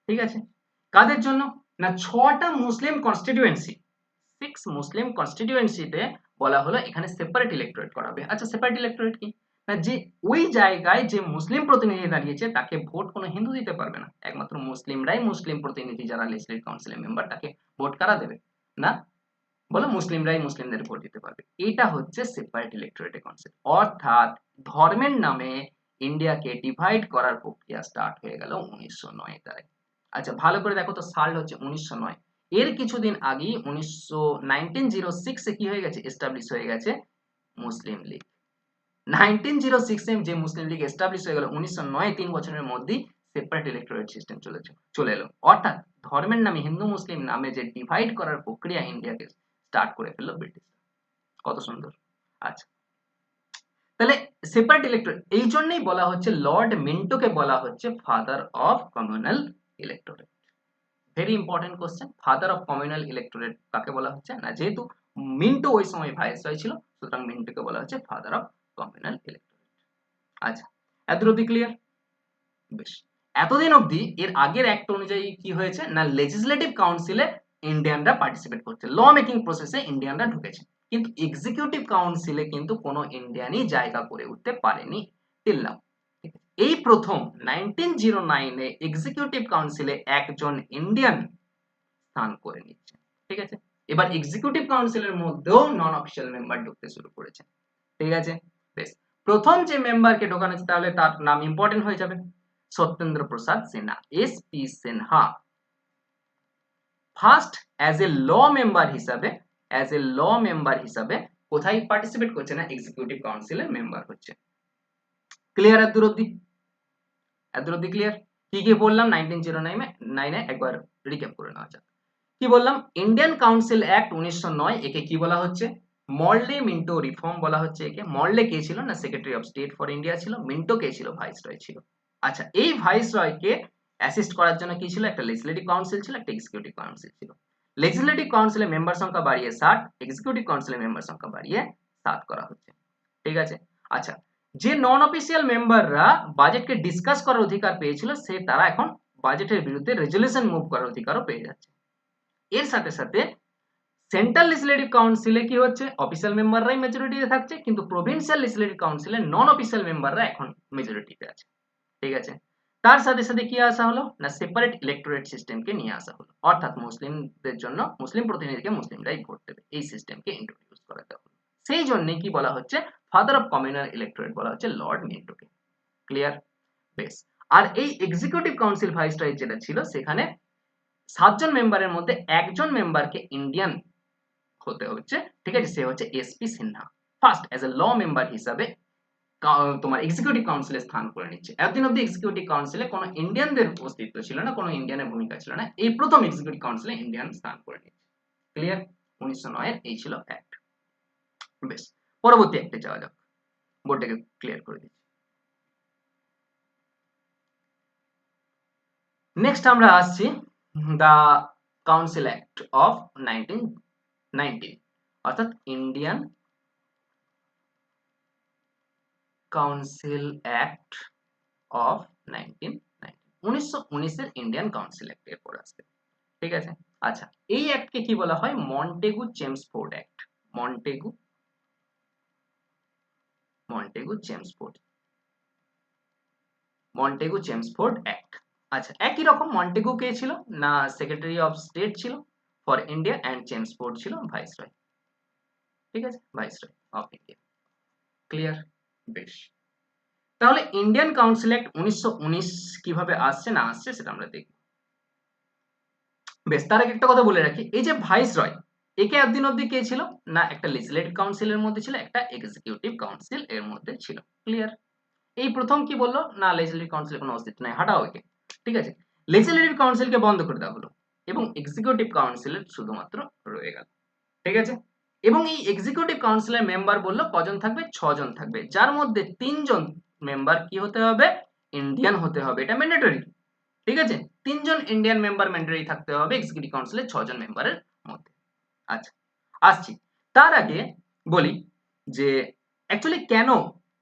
ঠিক আছে। কাদের জন্য? না, 6টা মুসলিম কনস্টিটিউয়েন্সি, 6 মুসলিম কনস্টিটিউয়েন্সিতে বলা হলো এখানে সেপারেট ইলেকটোরেট করা হবে। আচ্ছা, সেপারেট ইলেকটোরেট কি? না, যে ওই জায়গায় যে মুসলিম প্রতিনিধি দাঁড়িয়েছে তাকে ভোট কোনো হিন্দু দিতে পারবে না, একমাত্র মুসলিমরাই মুসলিম প্রতিনিধি, যারা লেজিসলেটিভ কাউন্সিলের মেম্বার, তাকে ভোট কারা দেবে? না, বলো মুসলিমরাই মুসলিমদের ভোট দিতে পারবে। এটা হচ্ছে সেপারেট ইলেকটোরেটের কনসেপ্ট। অর্থাৎ ধর্মের নামে ইন্ডিয়াকে ডিভাইড করার প্রক্রিয়া স্টার্ট হয়ে গেল 1909 তারিখ। আচ্ছা, ভালো করে দেখো তো, সাল হচ্ছে 1909। এর কিছুদিন আগেই 1906 এ কি হয়ে গেছে, এস্টাবলিশ হয়ে গেছে মুসলিম লীগ। 1906 এ যে মুসলিম লীগ এস্টাবলিশ হয়ে গেল, 1909 3 বছরের মধ্যেই সেপারেট ইলেকটোরেট সিস্টেম চলে এলো। অর্থাৎ ধর্মের নামে, হিন্দু মুসলিম নামে যে ডিভাইড করার প্রক্রিয়া ইন্ডিয়াকে স্টার্ট করে ফেললো ব্রিটিশ। কত সুন্দর। আচ্ছা, তাহলে সেপারেট ইলেকটোরেট, এই জন্যই বলা হচ্ছে, লর্ড মিন্টোকে বলা হচ্ছে father of communal electorate. Very important question, father of communal electorate কাকে বলা হচ্ছে? না, যেহেতু মিন্টো ওই সময় ভাইসরয় ছিল, সুতরাং মিন্টোকে বলা হচ্ছে ফাদার অফ কমিউনাল ইলেকটোরেট। আচ্ছা, এতদূর অব্দি ক্লিয়ার? বেশ, এতদিন অবধি এর আগের অ্যাক্ট অনুযায়ী কি হয়েছে, না লেজিসলেটিভ কাউন্সিলে ইন্ডিয়ানরা পার্টিসিপেট করছে, ল মেকিং প্রসেসে ইন্ডিয়ানরা ঢুকেছে, কিন্তু এক্সিকিউটিভ কাউন্সিলে কিন্তু কোনো ইন্ডিয়ানই জায়গা করে উঠতে পারেনি টিল নাও। এই প্রথম 1909 এ এক্সিকিউটিভ কাউন্সিলে একজন ইন্ডিয়ান স্থান করে নিচ্ছে, ঠিক আছে। এবার এক্সিকিউটিভ কাউন্সিলের মধ্যেও নন অফিসিয়াল মেম্বার ঢুকতে শুরু করেছে, ঠিক আছে। বেশ, প্রথম যে মেম্বারকে ঢোকানো হচ্ছে, তাহলে তার নাম ইম্পর্টেন্ট হয়ে যাবে, Satyendra Prasad Sinha, SP Sinha. First as a law member হিসাবে, অ্যাজ এ ল মেম্বার হিসাবে কোথায় পার্টিসিপেট করছে? না, এক্সিকিউটিভ কাউন্সিলের মেম্বার হচ্ছে। ক্লিয়ার? এত দূর অব্দি, এত দূর অব্দি ক্লিয়ার? কি কি বললাম 1909 এ একবার রিক্যাপ করে নেওয়া যাক। কি বললাম? ইন্ডিয়ান কাউন্সিল অ্যাক্ট 1909, একে কি বলা হচ্ছে? মর্লে মিন্টো রিফর্ম বলা হচ্ছে একে। মর্লে কে ছিল? না, secretary of state for India ছিল। মিন্টো কে ছিল? ভাইসরয় ছিল। আচ্ছা, এই ভাইসরয়কে অ্যাসিস্ট করার জন্য কি ছিল? একটা লেজিসলেটিভ কাউন্সিল ছিল, একটা এক্সিকিউটিভ কাউন্সিল ছিল। লেজিসলেটিভ কাউন্সিলের মেম্বার সংখ্যা বাড়িয়ে 60, এক্সিকিউটিভ কাউন্সিলের মেম্বার সংখ্যা বাড়িয়ে 7 করা হচ্ছে, ঠিক আছে। আচ্ছা, যে নন অফিসিয়াল মেম্বাররা বাজেটকে ডিসকাস করার অধিকার পেয়েছিল, তারা এখন বাজেটের বিরুদ্ধে রেজলিউশন মুভ করার অধিকারও পেয়ে যাচ্ছে। এর সাথে সাথে সেন্ট্রাল লেজিসলেটিভ কাউন্সিলে কি হচ্ছে, অফিসিয়াল মেম্বাররাই মেজরিটিতে থাকছে, কিন্তু প্রভিন্সিয়াল লেজিসলেটিভ কাউন্সিলে নন অফিসিয়াল মেম্বাররা এখন মেজরিটিতে আছে, ঠিক আছে। তার সাথে সাথে কি আসা হলো, না সেপারেট ইলেকটোরেট সিস্টেমকে নিয়ে আসা হলো, অর্থাৎ মুসলিমদের জন্য মুসলিম প্রতিনিধিকে মুসলিমরাই ভোট দেবে, এই সিস্টেমকে ইন্ট্রোডিউস করাতে হলো। সেই জন্য কি বলা হচ্ছে, ফাদার অফ কমিউনাল ইলেকটোরেট বলা হচ্ছে লর্ড মিন্টোকে। ক্লিয়ার? বেশ, আর এই এক্সিকিউটিভ কাউন্সিল ভাইসরয় যেটা ছিল, সেখানে 7 জন মেম্বারের মধ্যে একজন মেম্বারকে ইন্ডিয়ান হতে হচ্ছে, ঠিক আছে, সে হচ্ছে SP Sinha. First as a law member হিসাবে তোমার এক্সিকিউটিভ কাউন্সিলে স্থান করে নিচ্ছে। এতদিন অব্দি এক্সিকিউটিভ কাউন্সিলে কোনো ইন্ডিয়ানদের অস্তিত্ব ছিল না, কোনো ইন্ডিয়ানের ভূমিকা ছিল না, এই প্রথম এক্সিকিউটিভ কাউন্সিলে ইন্ডিয়ান স্থান করে নিচ্ছে। ক্লিয়ার? 1909 এর এই ছিল অ্যাক্ট। বেশ, পরবর্তী অ্যাক্টে যাওয়া যাক, বোর্ডটাকে ক্লিয়ার করে দিচ্ছি। নেক্সট আমরা আসছি দ্য কাউন্সিল অ্যাক্ট অফ 1919, অর্থাৎ ইন্ডিয়ান কাউন্সিল অ্যাক্ট অফ 1919 এর ইন্ডিয়ান কাউন্সিল অ্যাক্ট এরপর আসবে, ঠিক আছে। আচ্ছা, এই অ্যাক্টকে কি বলা হয়? Montagu Chelmsford act. Montagu Montagu Chelmsford Montagu Chelmsford act. আচ্ছা, একই রকম, মন্টেগু কে ছিল? না, সেক্রেটারি অফ স্টেট ছিল ফর ইন্ডিয়া, অ্যান্ড চেমসফোর্ড ছিল ভাইসরয়, ঠিক আছে, ভাইসরয় অফ ইন্ডিয়া। ক্লিয়ার? বেশ, তাহলে ইন্ডিয়ান কাউন্সিল অ্যাক্ট 1919 কিভাবে আসছে না আসছে সেটা আমরা দেখব। বেশ, তার আগে একটা কথা বলে রাখি, এই যে ভাইসরয়, একে এতদিন অব্দি কে ছিল না একটা লেজিসলেটিভ কাউন্সিলের মধ্যে ছিল, একটা এক্সিকিউটিভ কাউন্সিল এর মধ্যে ছিল। ক্লিয়ার? এই প্রথম কি বললো না লেজিসলেটিভ কাউন্সিলের কোনো অস্তিত্ব নাই, হাঁটাও একে। ঠিক আছে, লেজিসলেটিভ কাউন্সিলকে বন্ধ করে দেওয়া হলো এবং এক্সিকিউটিভ কাউন্সিলের শুধুমাত্র রয়ে গেল। ঠিক আছে, এবং এই এক্সিকিউটিভ কাউন্সিলের মেম্বার বললো কজন থাকবে, 6 জন থাকবে, যার মধ্যে 3 জন মেম্বার কি হতে হবে, ইন্ডিয়ান হতে হবে, এটা ম্যান্ডেটরি। ঠিক আছে, 3 জন ইন্ডিয়ান মেম্বার ম্যান্ডেটরি থাকতে হবে এক্সিকিউটিভ কাউন্সিলের 6 জন মেম্বারের মধ্যে। আচ্ছা, আসছি। তার আগে বলি যে অ্যাকচুয়ালি কেন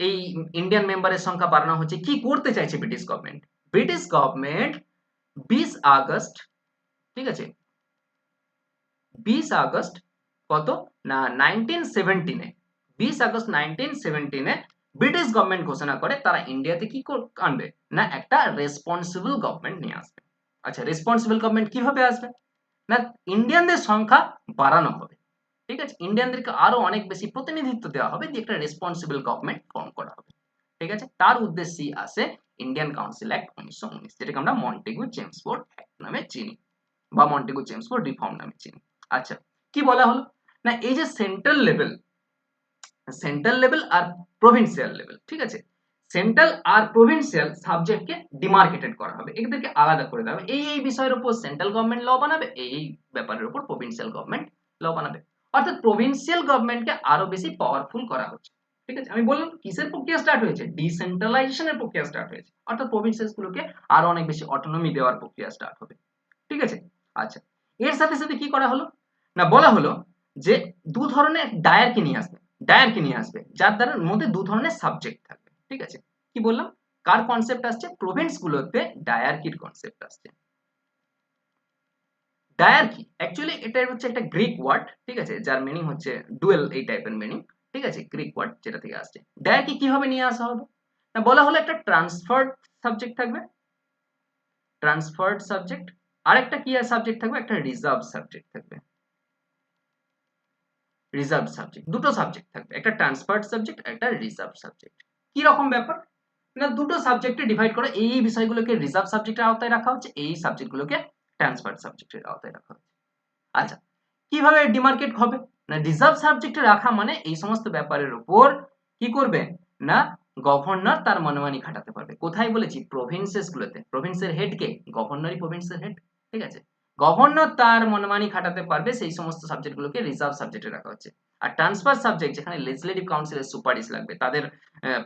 এই ইন্ডিয়ান মেম্বারের সংখ্যা বাড়ানো হচ্ছে, কি করতে চাইছে British government. British government 20 August, ঠিক আছে, 20 আগস্ট কত না 1917 20 আগস্ট 1917 ব্রিটিশ গভর্নমেন্ট ঘোষণা করে তারা ইন্ডিয়াতে কি আনবে না একটা রেসপন্সিবল গভর্নমেন্ট নিয়ে আসবে। আচ্ছা, রেসপন্সিবল গভর্নমেন্ট কিভাবে আসবে না ইন্ডিয়ানদের সংখ্যা বাড়ানো হবে। ঠিক আছে, ইন্ডিয়ানদেরকে আরো অনেক বেশি প্রতিনিধিত্ব দেওয়া হবে, দিয়ে একটা রেসপন্সিবল গভর্নমেন্ট ফর্ম করা হবে। ঠিক আছে, তার উদ্দেশ্যেই আসে ইন্ডিয়ান কাউন্সিল অ্যাক্ট 1919, যেটাকে আমরা মন্টেগু চেমসফোর্ড অ্যাক্ট নামে চিনি বা মন্টেগু চেমসফোর্ড রিফর্ম নামে চিনি। আচ্ছা, কি বলা হলো না এই যে সেন্ট্রাল লেভেল আর প্রভিন্সিয়াল লেভেল, ঠিক আছে, সেন্ট্রাল আর প্রভিন্সিয়াল সাবজেক্টকে ডিমার্কেটেড করা হবে, এদেরকে আলাদা করে দেওয়া হবে। এই বিষয়ের উপর সেন্ট্রাল গভর্নমেন্ট ল বানাবে, এই ব্যাপারের উপর প্রভিন্সিয়াল গভর্নমেন্ট ল বানাবে, অর্থাৎ প্রভিন্সিয়াল গভর্নমেন্টকে আরো বেশি পাওয়ারফুল করা হচ্ছে। ঠিক আছে, আমি বললাম কিসের প্রক্রিয়া স্টার্ট হয়েছে, ডিসেন্ট্রালাইজেশনের প্রক্রিয়া স্টার্ট হয়েছে, অর্থাৎ প্রভিন্সিয়াস গুলোকে আরো অনেক বেশি অটোনমি দেওয়ার প্রক্রিয়া স্টার্ট হবে। ঠিক আছে, আচ্ছা, এর সাথে সাথে কি করা হলো না বলা হলো যে দু ধরনের ডায়ারকে নিয়ে আসবে যার দ্বারা মধ্যে দু ধরনের সাবজেক্ট থাকবে। ঠিক আছে, কি বললাম, কার কনসেপ্ট আসছে, প্রভিন্স গুলোতে ডায়ারকির কনসেপ্ট আসছে। ডায়ারকি অ্যাকচুয়ালি এটা হচ্ছে একটা গ্রিক ওয়ার্ড, ঠিক আছে, যার মিনিং হচ্ছে ডুয়েল, এই টাইপের মিনিং। ঠিক আছে, গ্রিক ওয়ার্ড যেটা থেকে আসছে। ডায়ারকি কিভাবে নিয়ে আসা হবে না বলা হলো একটা ট্রান্সফার্ড সাবজেক্ট থাকবে, ট্রান্সফার্ড সাবজেক্ট, আরেকটা কি সাবজেক্ট থাকবে, একটা রিজার্ভ সাবজেক্ট থাকবে। রিজার্ভ সাবজেক্ট, দুটো সাবজেক্ট থাকবে, একটা ট্রান্সফার্ড সাবজেক্ট, একটা রিজার্ভ সাবজেক্ট। কি রকম ব্যাপার না দুটো সাবজেক্টে ডিভাইড করে এই বিষয়গুলোকে রিজার্ভ সাবজেক্টের আওতায় রাখা হচ্ছে, এই সাবজেক্টগুলোকে ট্রান্সফার্ড সাবজেক্টের আওতায় রাখা হচ্ছে। আচ্ছা, কিভাবে ডিমার্কেট হবে না রিজার্ভ সাবজেক্টে রাখা মানে এই সমস্ত ব্যাপারের উপর কি করবে না গভর্নর তার মনোমানি খাটাতে পারবে। কোথায় বলেছি, প্রভিন্সেস গুলোতে। প্রভিন্সের হেড কে, গভর্নরই প্রভিন্সের হেড। ঠিক আছে, গভর্নর তার মনোমানি খাটাতে পারবে, সেই সমস্ত সাবজেক্টগুলোকে রিজার্ভ সাবজেক্টে রাখা হচ্ছে। আর ট্রান্সফার সাবজেক্ট যেখানে লেজিসলেটিভ কাউন্সিলের সুপারিশ লাগবে, তাদের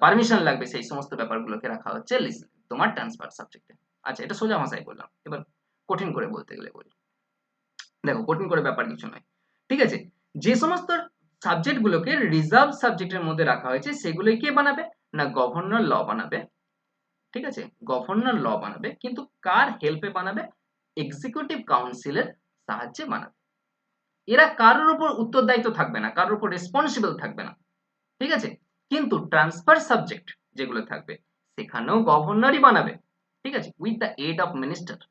পারমিশন লাগবে, সেই সমস্ত ব্যাপারগুলোকে রাখা হচ্ছে তোমার ট্রান্সফার সাবজেক্টে। আচ্ছা, এটা সোজা ভাষায় বললাম, এবার কঠিন করে বলতে গেলে বলি। দেখো, কঠিন করে ব্যাপার কিছু নয়। ঠিক আছে, যে সমস্ত সাবজেক্ট গুলোকে রিজার্ভ সাবজেক্টের মধ্যে রাখা হয়েছে সেগুলোই কে বানাবে না গভর্নর ল বানাবে। ঠিক আছে, গভর্নর ল বানাবে, কিন্তু কার হেল্পে বানাবে, এক্সিকিউটিভ কাউন্সিলের সাহায্যে বানাবে। এরা কারোর উপর উত্তরদায়িত্ব থাকবে না, কারোর উপর রেসপন্সিবল থাকবে না। ঠিক আছে, কিন্তু ট্রান্সফার সাবজেক্ট যেগুলো থাকবে সেখানেও গভর্নরই বানাবে। ঠিক আছে, উইথ দ্য এড অফ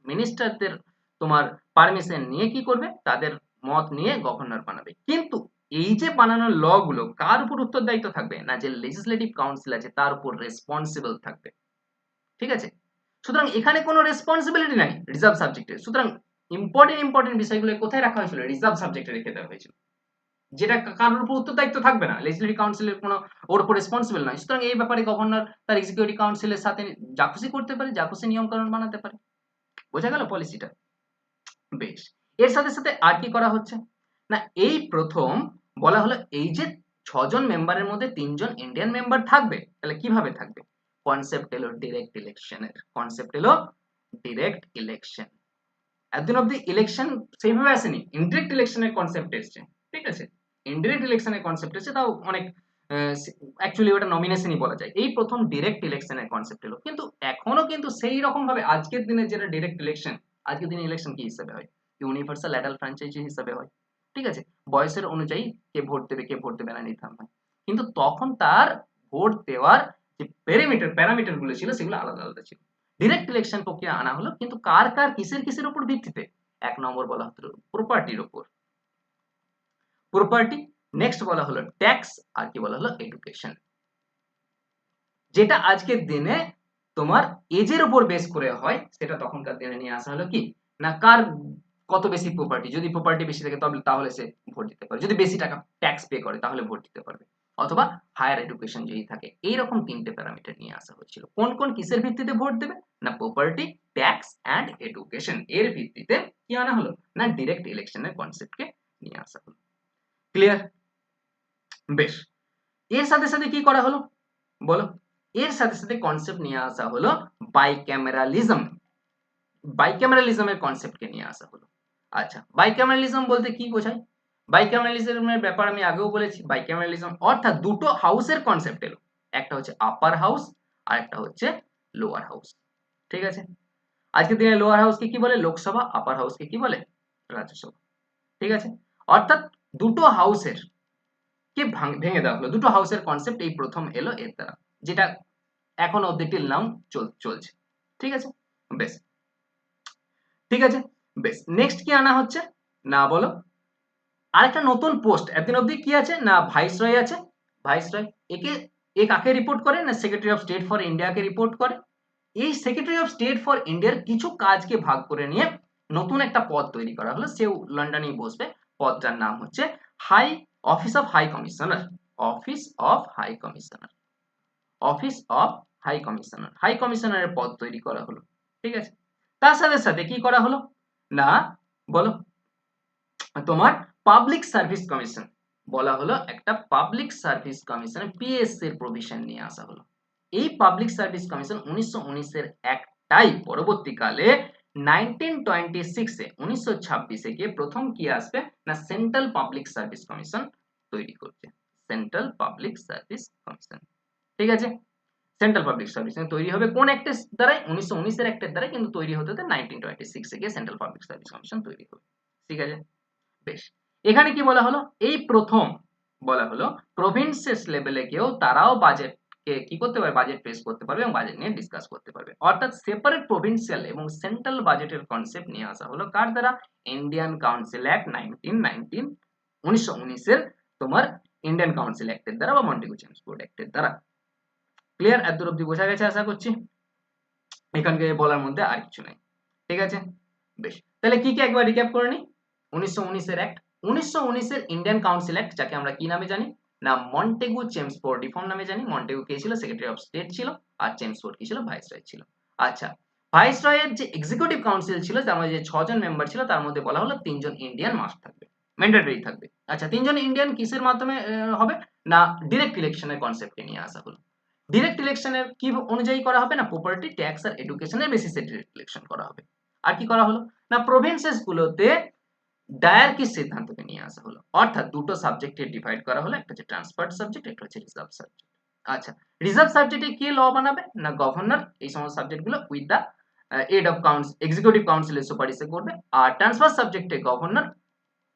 মিনিস্টারদের তোমার পারমিশন নিয়ে কি করবে, তাদের মত নিয়ে গভর্নর বানাবে। কিন্তু এই যে বানানোর ল গুলো কার উপর উত্তরদায়িত্ব থাকবে না যে লেজিসলেটিভ কাউন্সিল আছে তার উপর রেসপন্সিবল থাকবে। ঠিক আছে, সুতরাং এখানে কোনো রেসপন্সিবিলিটি নাই রিজার্ভ সাবজেক্টে, সুতরাং ইম্পর্টেন্ট বিষয়গুলো কোথায় রাখা হয়েছিল, রিজার্ভ সাবজেক্টে রেখে দেওয়া হয়েছিল, যেটা কারোর উপর উত্তরদায়িত্ব থাকবে না, লেজিসলেটিভ কাউন্সিলের কোনো ওর উপর রেসপন্সিবল নয়। সুতরাং এই ব্যাপারে গভর্নর তার এক্সিকিউটিভ কাউন্সিলের সাথে যা খুশি করতে পারে, যা খুশি নিয়ম কানুন বানাতে পারে। বোঝা গেল পলিসিটা? বেশ, এর সাথে সাথে আর কি করা হচ্ছে না এই প্রথম বলা হলো এই যে 6 জন মেম্বারের মধ্যে 3 জন ইন্ডিয়ান মেম্বার থাকবে, তাহলে কিভাবে থাকবে, কনসেপ্ট এলো ডিরেক্ট ইলেকশনের, কনসেপ্ট এলো ডিরেক্ট ইলেকশন। এতদিন অব্দি ইলেকশন সেইভাবে আসেনি, ইনডিরেক্ট ইলেকশনের কনসেপ্ট এসছে। ঠিক আছে, ইনডিরেক্ট ইলেকশনের কনসেপ্ট এসছে, তাও অনেক অ্যাকচুয়ালি ওটা নমিনেশনই বলা যায়, এই প্রথম ডিরেক্ট ইলেকশনের কনসেপ্ট এলো। কিন্তু এখনো কিন্তু সেই রকম ভাবে আজকের দিনে যেটা ডিরেক্ট ইলেকশন, আজকের দিনে ইলেকশন কি হিসাবে হয়, ইউনিভার্সাল অ্যাডাল্ট ফ্র্যাঞ্চাইজি হিসাবে হয়। ঠিক আছে, বয়সের অনুযায়ী কে ভোট দেবে কে ভোট দেবে না নির্ধারণ হয়, কিন্তু তখন তার ভোট দেওয়ার যে প্যারামিটার গুলো ছিল সেগুলো আলাদা আলাদা ছিল। ডিরেক্ট ইলেকশন প্রক্রিয়া আনা হলো, কিন্তু কার কার কিসের উপর ভিত্তিতে, এক নম্বর বলা হতো প্রপার্টির উপর। প্রপার্টি নেক্সট বলা হলো ট্যাক্স, আর কি বলা হলো এডুকেশন, যেটা আজকের দিনে তোমার এজের উপর বেস করে হয়, সেটা তখনকার দিনে নিয়ে আসা হলো কি না কার কত বেশি প্রপার্টি, যদি প্রপার্টি বেশি থাকে তবে তাহলে সে ভোট দিতে পারে, যদি বেশি টাকা ট্যাক্স পে করে তাহলে ভোট দিতে পারবে, অথবা হায়ার এডুকেশন যদি থাকে। এইরকম তিনটে প্যারামিটার নিয়ে আসা হয়েছিল। কোন কোন কিসের ভিত্তিতে ভোট দেবে না প্রপার্টি, ট্যাক্স অ্যান্ড এডুকেশন, এর ভিত্তিতে কি আনা হলো না ডিরেক্ট ইলেকশনের কনসেপ্টকে নিয়ে আসা হলো। ক্লিয়ার? বেশ, এর সাথে সাথে কি করা হলো বলো, এর সাথে সাথে কনসেপ্ট নিয়ে আসা হলো বাইক্যামেরালিজম, বাইক্যামেরালিজমের কনসেপ্টকে নিয়ে আসা হলো। আচ্ছা, বাইক্যামেরালিজম বলতে কি বোঝায়? বাইক্যামেরালিজমের ব্যাপার আমি আগেও বলেছি, বাইক্যামেরালিজম অর্থাৎ দুটো হাউসের কনসেপ্ট এলো, একটা হচ্ছে আপার হাউস আর একটা হচ্ছে লোয়ার হাউস। ঠিক আছে, আজকের দিনে লোয়ার হাউসকে কি বলে লোকসভা, আপার হাউসকে কি বলে রাজ্যসভা। ঠিক আছে, অর্থাৎ দুটো হাউসের কে ভেঙে দেওয়া হলো, দুটো হাউসের কনসেপ্ট এই প্রথম এলো এর দ্বারা, যেটা এখন অব্দি টিল নাও চলছে। ঠিক আছে, বেশ, ঠিক আছে, বেশ, নেক্সট কি আনা হচ্ছে না বলো, আরেকটা নতুন পোস্ট, এতদিন অব্দি কি আছে না ভাইসরয় আছে, ভাইসরয়, একে এ কাকে রিপোর্ট করে না সেক্রেটারি অফ স্টেট ফর ইন্ডিয়াকে রিপোর্ট করে। এই সেক্রেটারি অফ স্টেট ফর ইন্ডিয়ার কিছু কাজকে ভাগ করে নিয়ে নতুন একটা পদ তৈরি করা হলো, সেও লন্ডনেই বসবে, পদটার নাম হচ্ছে high office of high commissioner, office of high commissioner, office of high commissioner, high কমিশনারের পদ তৈরি করা হলো। ঠিক আছে, তার সাথে সাথে কি করা হলো না বলো তোমার পাবলিক সার্ভিস কমিশন, বলা হলো একটা পাবলিক সার্ভিস কমিশন পিএসসি এর প্রভিশন নিয়ে আসা হলো। এই পাবলিক সার্ভিস কমিশন 1919 এর একটাই, পরবর্তীকালে 1926 এ 1926 গিয়ে প্রথম কি আসবে না সেন্ট্রাল পাবলিক সার্ভিস কমিশন তৈরি করছে, সেন্ট্রাল পাবলিক সার্ভিস কমিশন। ঠিক আছে, সেন্ট্রাল পাবলিক সার্ভিস তৈরি হবে কোন অ্যাক্টের দ্বারাই 1919 এর অ্যাক্টের দ্বারাই, কিন্তু তৈরি হতে 1926 এ গিয়ে সেন্ট্রাল পাবলিক সার্ভিস কমিশন তৈরি হবে। ঠিক আছে, বেশ, এখানে কি বলা হলো এই প্রথম বলা হলো প্রভিন্সেস লেভেলে কেউ তারাও বাজেট কে কি করতে পারবে, বাজেট পেশ করতে পারবে এবং বাজেট নিয়ে ডিসকাস করতে পারবে, অর্থাৎ সেপারেট প্রভিন্সিয়াল এবং সেন্ট্রাল বাজেটের কনসেপ্ট নিয়ে আসা হলো কার দ্বারা, ইন্ডিয়ান কাউন্সিল অ্যাক্ট 1919 এর তোমার ইন্ডিয়ান কাউন্সিল অ্যাক্টের দ্বারা বা মন্টেগু চেমস্ফোর্ড অ্যাক্টের দ্বারা। ক্লিয়ার? এতদূর অব্দি বোঝা গেছে আশা করছি, এখানকে বলার মধ্যে আর কিছু নাই। ঠিক আছে, বেশ, তাহলে কি কি একবার রিক্যাপ করে নি। 1919 এর অ্যাক্ট, 1919 এর ইন্ডিয়ান কাউন্সিল অ্যাক্ট, যাকে আমরা কি নামে জানি না মন্টেগু চেমস্ফোর্ড রিফর্ম নামে জানি। মন্টেগু কে ছিল সেক্রেটারি অফ স্টেট ছিল, আর চেমস্ফোর্ড কি ছিল ভাইসরয় ছিল। আচ্ছা, ভাইসরয়ের যে এক্সিকিউটিভ কাউন্সিল ছিল তার মধ্যে যে 6 জন মেম্বার ছিল তার মধ্যে বলা হলো 3 জন ইন্ডিয়ান মাস্ট থাকবে, ম্যান্ডেটরি থাকবে। আচ্ছা, 3 জন ইন্ডিয়ান কিসের মাধ্যমে হবে না ডিরেক্ট ইলেকশনের কনসেপ্টকে নিয়ে আসা হলো। ডিরেক্ট ইলেকশনের কি অনুযায়ী করা হবে না প্রপার্টি, ট্যাক্স আর এডুকেশনের বেসিসে ডিরেক্ট ইলেকশন করা হবে। আর কি করা হলো না প্রভিন্সেস গুলোতে ডায়ার্কির সিদ্ধান্তকে নিয়ে আসা হলো, অর্থাৎ দুটো সাবজেক্টে ডিভাইড করা হলো, একটা হচ্ছে ট্রান্সফার্ড সাবজেক্ট, একটা হচ্ছে রিজার্ভ সাবজেক্ট। আচ্ছা, রিজার্ভ সাবজেক্টে কে ল বানাবে না গভর্নর, এই সমস্ত সাবজেক্টগুলো with the aid of council, executive কাউন্সিলের সুপারিশে করবে। আর ট্রান্সফার সাবজেক্টে গভর্নর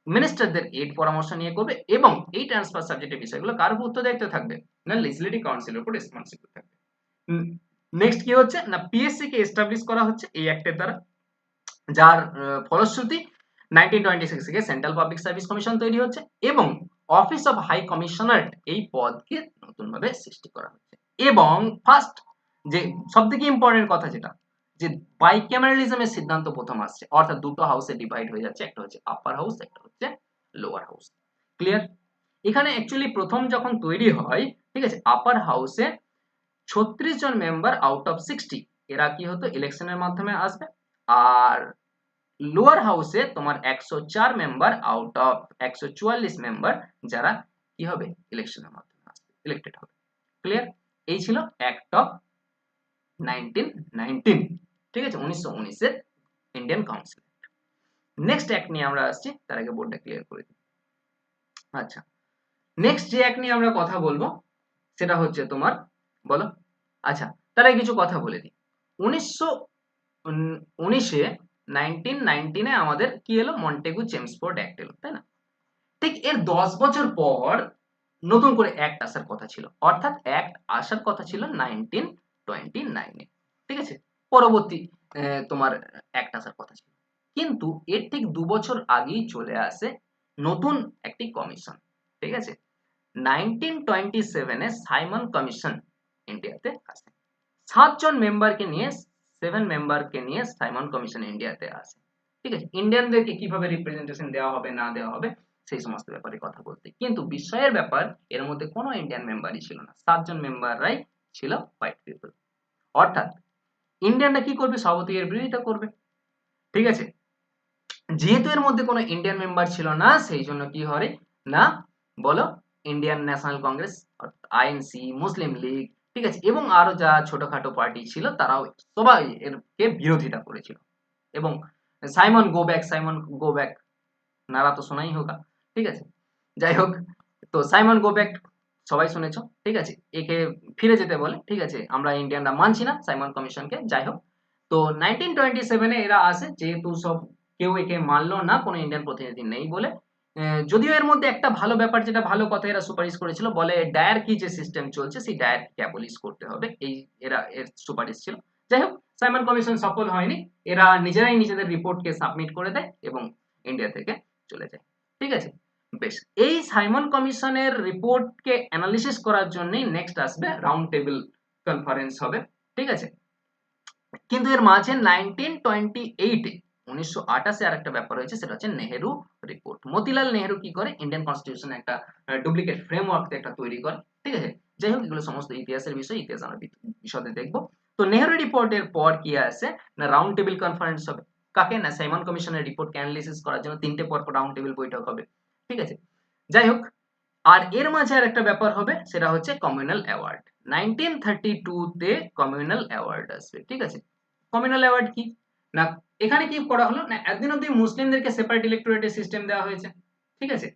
মিনিস্টারদের এড পরামর্শ নিয়ে করবে, এবং এই ট্রান্সফার সাবজেক্টের বিষয়গুলো কার উপর উত্তরদায়িত্ব থাকবে না লেজিসলেটিভ কাউন্সিলের উপর রেসপন্সিবল থাকবে। নেক্সট কি হচ্ছে না পিএসসি কে এস্টাবলিশ করা হচ্ছে এই অ্যাক্টের দ্বারা, যার ফলশ্রুতি 1926 থেকে সেন্ট্রাল পাবলিক সার্ভিস কমিশন তৈরি হচ্ছে, এবং অফিস অফ হাই কমিশনার এই পদকে নতুনভাবে সৃষ্টি করা হচ্ছে। এবং ফার্স্ট যে সবথেকে ইম্পর্টেন্ট কথা যেটা, যে বাইক্যামেরালিজমের সিদ্ধান্ত প্রথম আসছে, অর্থাৎ দুটো হাউসে ডিভাইড হয়ে যাচ্ছে, একটা হচ্ছে আপার হাউস, একটা হচ্ছে লোয়ার হাউস। ক্লিয়ার? এখানে অ্যাকচুয়ালি প্রথম যখন তৈরি হয়, ঠিক আছে, আপার হাউসে 36 জন মেম্বার আউট অফ 60 এরা কি হতো ইলেকশনের মাধ্যমে আসবে, আর লোয়ার হাউসে তোমার 104 মেম্বার আউট অফ 144 মেম্বার যারা কি হবে ইলেকশনের মাধ্যমে আসবে, ইলেক্টেড হবে। ক্লিয়ার? এই ছিল অ্যাক্ট অফ 1919। ঠিক আছে, 1919 এর ইন্ডিয়ান কাউন্সিল। নেক্সট অ্যাক্ট নিয়ে আমরা আসছি, তার আগে বোর্ডটা ক্লিয়ার করে দিই। আচ্ছা, নেক্সট যে অ্যাক্ট নিয়ে আমরা কথা বলবো সেটা হচ্ছে তোমার বলো, আচ্ছা তার আগে কিছু কথা বলে দিই। 1919 1919 আমাদের কি এলো মন্টেগু চেমস্ফোর্ড অ্যাক্ট এলো, তাই না? ঠিক এর 10 বছর পর নতুন করে অ্যাক্ট আসার কথা ছিল, অর্থাৎ অ্যাক্ট আসার কথা ছিল 1929 এ। ঠিক আছে, পরবর্তী তোমার অ্যাক্ট আসার কথা ছিল, কিন্তু এর ঠিক 2 বছর আগেই চলে আসে নতুন একটি কমিশন, ঠিক আছে। 1927 সাইমন কমিশন ইন্ডিয়াতে আসে। 7 জন মেম্বারকে নিয়ে 7 মেম্বারকে নিয়ে সাইমন কমিশন ইন্ডিয়াতে আসে। ঠিক আছে, ইন্ডিয়ানদেরকে কিভাবে রিপ্রেজেন্টেশন দেওয়া হবে না দেওয়া হবে সেই সমস্ত ব্যাপারে কথা বলতে, কিন্তু বিস্ময়ের ব্যাপার এর মধ্যে কোনো ইন্ডিয়ান মেম্বারই ছিল না, 7 জন মেম্বাররাই ছিল হোয়াইট পিপল। অর্থাৎ ইন্ডিয়ানরা কি করবে, স্বভাবতই এর বিরোধিতা করবে। ঠিক আছে, যেহেতু এর মধ্যে কোনো ইন্ডিয়ান মেম্বার ছিল না সেই জন্য কি হয় না, বলো, ইন্ডিয়ান ন্যাশনাল কংগ্রেস, আইএনসি, মুসলিম লীগ, ঠিক আছে, এবং আরো যা ছোটখাটো পার্টি ছিল তারাও সবাই এরকে বিরোধিতা করেছিল। এবং সাইমন গো ব্যাক নারা তো শোনাই হোগা। ঠিক আছে, যাই হোক, তো সাইমন গো ব্যাক সবাই শুনেছো। ঠিক আছে, একে ফিরে যেতে বলে। ঠিক আছে, আমরা ইন্ডিয়ানরা মানছি না সাইমন কমিশনকে। যাই হোক, তো 1927 এরা আসে, যেহেতু সব কেউ একে মানলো না, কোনো ইন্ডিয়ান প্রতিনিধি নেই বলে। যদিও এর মধ্যে একটা ভালো ব্যাপার, যেটা ভালো কথা এরা সুপারিশ করেছিল, বলে ডায়ারকি যে সিস্টেম চলছে সেই ডায়ারকিকে অ্যাবলিশ করতে হবে, এই এর সুপারিশ ছিল। যাই হোক, সাইমন কমিশন সফল হয়নি, এরা নিজেরাই নিজেদের রিপোর্টকে সাবমিট করে দেয় এবং ইন্ডিয়া থেকে চলে যায়। ঠিক আছে, বেশ, এই সাইমন কমিশনের রিপোর্টকে অ্যানালিসিস করার জন্য নেক্সট আসবে রাউন্ড টেবিল কনফারেন্স হবে। ঠিক আছে, কিন্তু এর মাঝে 1928 1928 আর একটা ব্যাপার হয়েছে, সেটা হচ্ছে নেহেরু রিপোর্ট। মতিলাল নেহেরু কি করে, ইন্ডিয়ান কনস্টিটিউশন একটা ডুপ্লিকেট ফ্রেমওয়ার্ক একটা তৈরি করে। ঠিক আছে, যাই হোক, এগুলো সমস্ত ইতিহাসের বিষয়, ইতিহাস আমরা বিশদে দেখবো। তো নেহেরু রিপোর্টের পর কি আসে না, রাউন্ড টেবিল কনফারেন্স হবে। কাকে না, সাইমন কমিশনের রিপোর্টকে অ্যানালিসিস করার জন্য 3টে পর রাউন্ড টেবিল বৈঠক হবে। ঠিক আছে, যাই হোক, আর এর মাঝে আর একটা ব্যাপার হবে, সেটা হচ্ছে কমিউনাল অ্যাওয়ার্ড। 1932 তে কমিউনাল অ্যাওয়ার্ড আসবে। ঠিক আছে, কমিউনাল অ্যাওয়ার্ড কি না, এখানে কি করা হলো না, একদিন অব্দি মুসলিমদেরকে সেপারেট ইলেক্টোরেটের সিস্টেম দেওয়া হয়েছে। ঠিক আছে,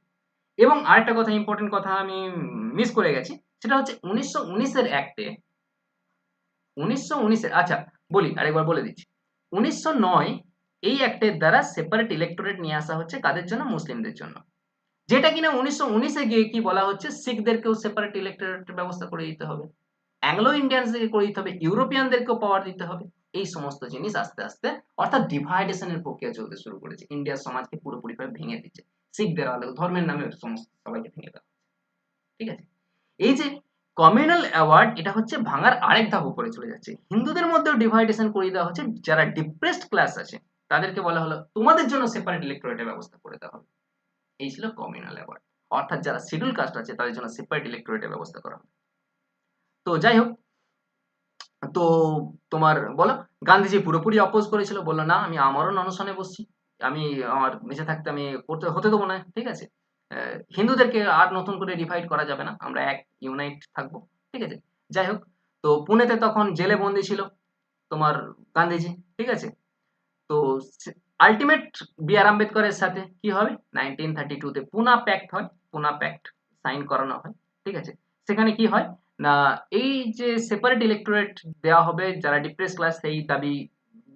এবং আরেকটা কথা, ইম্পর্টেন্ট কথা আমি মিস করে গেছি, সেটা হচ্ছে 1919 অ্যাক্টে, 1919 আচ্ছা বলি, আরেকবার বলে দিচ্ছি। 1909 এই অ্যাক্টের দ্বারা সেপারেট ইলেক্টোরেট নিয়ে আসা হচ্ছে, কাদের জন্য, মুসলিমদের জন্য। যেটা কিনা 1919 গিয়ে কি বলা হচ্ছে, শিখদেরকেও সেপারেট ইলেক্টোরেটের ব্যবস্থা করে দিতে হবে, অ্যাংলো ইন্ডিয়ানসদেরকে করে দিতে হবে, ইউরোপিয়ানদেরকেও পাওয়ার দিতে হবে। এই সমস্ত জিনিস আস্তে আস্তে, অর্থাৎ ডিভাইডেশনের প্রক্রিয়া চলতে শুরু করেছে, ইন্ডিয়ার সমাজকে পুরোপুরিভাবে ভেঙে দিচ্ছে, শিখদের আলাদা ধর্মের নামে সমস্ত সবাইকে ভেঙে দেওয়া। ঠিক আছে, এই যে কমিউনাল অ্যাওয়ার্ড, এটা হচ্ছে ভাঙার আরেক ধাপ উপরে চলে যাচ্ছে, হিন্দুদের মধ্যেও ডিভাইডেশন করে দেওয়া হচ্ছে, যারা ডিপ্রেসড ক্লাস আছে তাদেরকে বলা হলো তোমাদের জন্য সেপারেট ইলেক্টোরেটের ব্যবস্থা করে দেওয়া হবে। এই ছিল কমিউনাল অ্যাওয়ার্ড, অর্থাৎ যারা শিডিউল কাস্ট আছে তাদের জন্য সেপারেট ইলেক্টোরেটের ব্যবস্থা করা হবে। তো যাই হোক, তো তোমার বলো, গান্ধীজি পুরোপুরি অপোজ করেছিল, বললো না আমি আমারও অনশনে বসছি, আমি আমার বেঁচে থাকতে আমি করতে হতে দেবো না। ঠিক আছে, হিন্দুদেরকে আর নতুন করে ডিভাইড করা যাবে না, আমরা এক ইউনাইট থাকবো। ঠিক আছে, যাই হোক, তো পুনেতে তখন জেলে বন্দি ছিল তোমার গান্ধীজি। ঠিক আছে, তো আলটিমেট বি আর আম্বেদকরের সাথে কি হবে, 1932 তে পুনা প্যাক্ট হয়, পুনা প্যাক্ট সাইন করানো হয়। ঠিক আছে, সেখানে কি হয় না, এই যে সেপারেট ইলেক্টোরেট দেওয়া হবে যারা ডিপ্রেস ক্লাস, সেই দাবি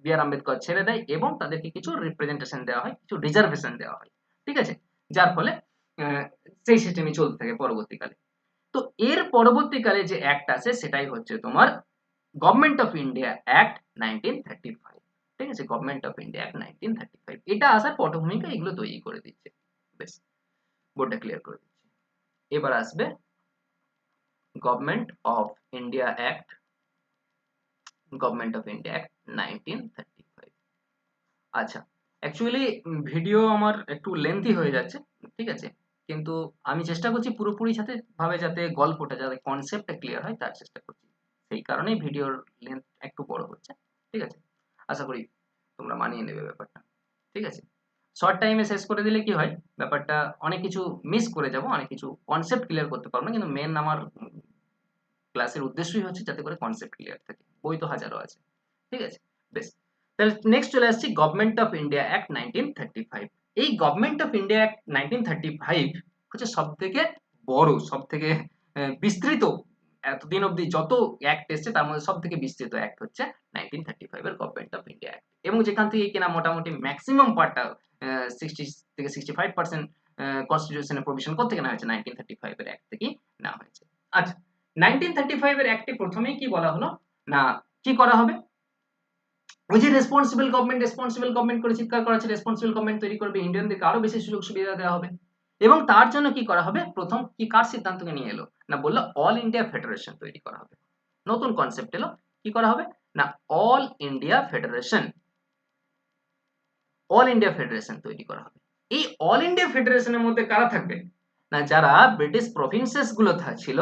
বি আর আম্বেদকর ছেড়ে দেয় এবং তাদেরকে কিছু রিপ্রেজেন্টেশন দেওয়া হয়, কিছু রিজার্ভেশন দেওয়া হয়। ঠিক আছে, যার ফলে সেই সিস্টেমই চলতে থাকে পরবর্তীকালে। তো এর পরবর্তীকালে যে অ্যাক্ট আছে সেটাই হচ্ছে তোমার গভর্নমেন্ট অফ ইন্ডিয়া অ্যাক্ট 1935। ঠিক আছে, গভর্নমেন্ট অফ ইন্ডিয়া অ্যাক্ট 1935, এটা আসার পটভূমিকা এগুলো তৈরি করে দিচ্ছে। বেশ, বোর্ডটা ক্লিয়ার করে দিচ্ছি। এবার আসবে government of India act, government of India act 1935। আচ্ছা, অ্যাকচুয়ালি ভিডিও আমার একটু লেন্থি হয়ে যাচ্ছে। ঠিক আছে, কিন্তু আমি চেষ্টা করছি পুরোপুরি সাথে ভাবে যাতে গল্পটা, যাতে কনসেপ্টটা ক্লিয়ার হয় তার চেষ্টা করছি, সেই কারণেই ভিডিওর লেন্থ একটু বড় হচ্ছে। ঠিক আছে, আশা করি তোমরা মানিয়ে নেবে ব্যাপারটা। ঠিক আছে, শর্ট টাইমে শেষ করে দিলে কি হয়, ব্যাপারটা অনেক কিছু মিস করে যাব, অনেক কিছু কনসেপ্ট ক্লিয়ার করতে পারবো না, কিন্তু মেন আমার ক্লাসের উদ্দেশ্যই হচ্ছে যাতে করে কনসেপ্ট ক্লিয়ার থাকে, বই তো হাজারো আছে। ঠিক আছে, বেশ, তাহলে নেক্সট চলে আসছি গভর্নমেন্ট অফ ইন্ডিয়া অ্যাক্ট 1935। এই গভর্নমেন্ট অফ ইন্ডিয়া অ্যাক্ট 1935 হচ্ছে সব থেকে বড়, সব থেকে বিস্তৃত, এতদিন অব্দি যত অ্যাক্ট এসছে তার মধ্যে সব থেকে বিস্তৃত অ্যাক্ট হচ্ছে 1935 এর গভর্নমেন্ট অফ ইন্ডিয়া অ্যাক্ট, এবং যেখান থেকে কিনা মোটামুটি ম্যাক্সিমাম পার্টটা 60 থেকে 65% কনস্টিটিউশনের প্রভিশন কোথেকে নেওয়া হয়েছে, 1935 এর অ্যাক্ট থেকেই নেওয়া হয়েছে। আচ্ছা, 1935 এর অ্যাক্টে প্রথমেই কি বলা হলো না, কি করা হবে, ওই যে রেসপন্সিবল গভর্নমেন্ট করে চিৎকার করা আছে, রেসপন্সিবল গভর্নমেন্ট তৈরি করবে, ইন্ডিয়ানদেরকে আরো বেশি সুযোগ সুবিধা দেওয়া হবে। এবং তার জন্য কি করা হবে, প্রথম কি কার সিদ্ধান্তকে নিয়ে এলো, না বললো অল ইন্ডিয়া ফেডারেশন তৈরি করা হবে। নতুন কনসেপ্ট এলো, কি করা হবে, না all India federation, all India federation তৈরি করা হবে। এই অল ইন্ডিয়া ফেডারেশনের মধ্যে কারা থাকবে, না যারা ব্রিটিশ প্রভিন্সেস গুলো ছিল,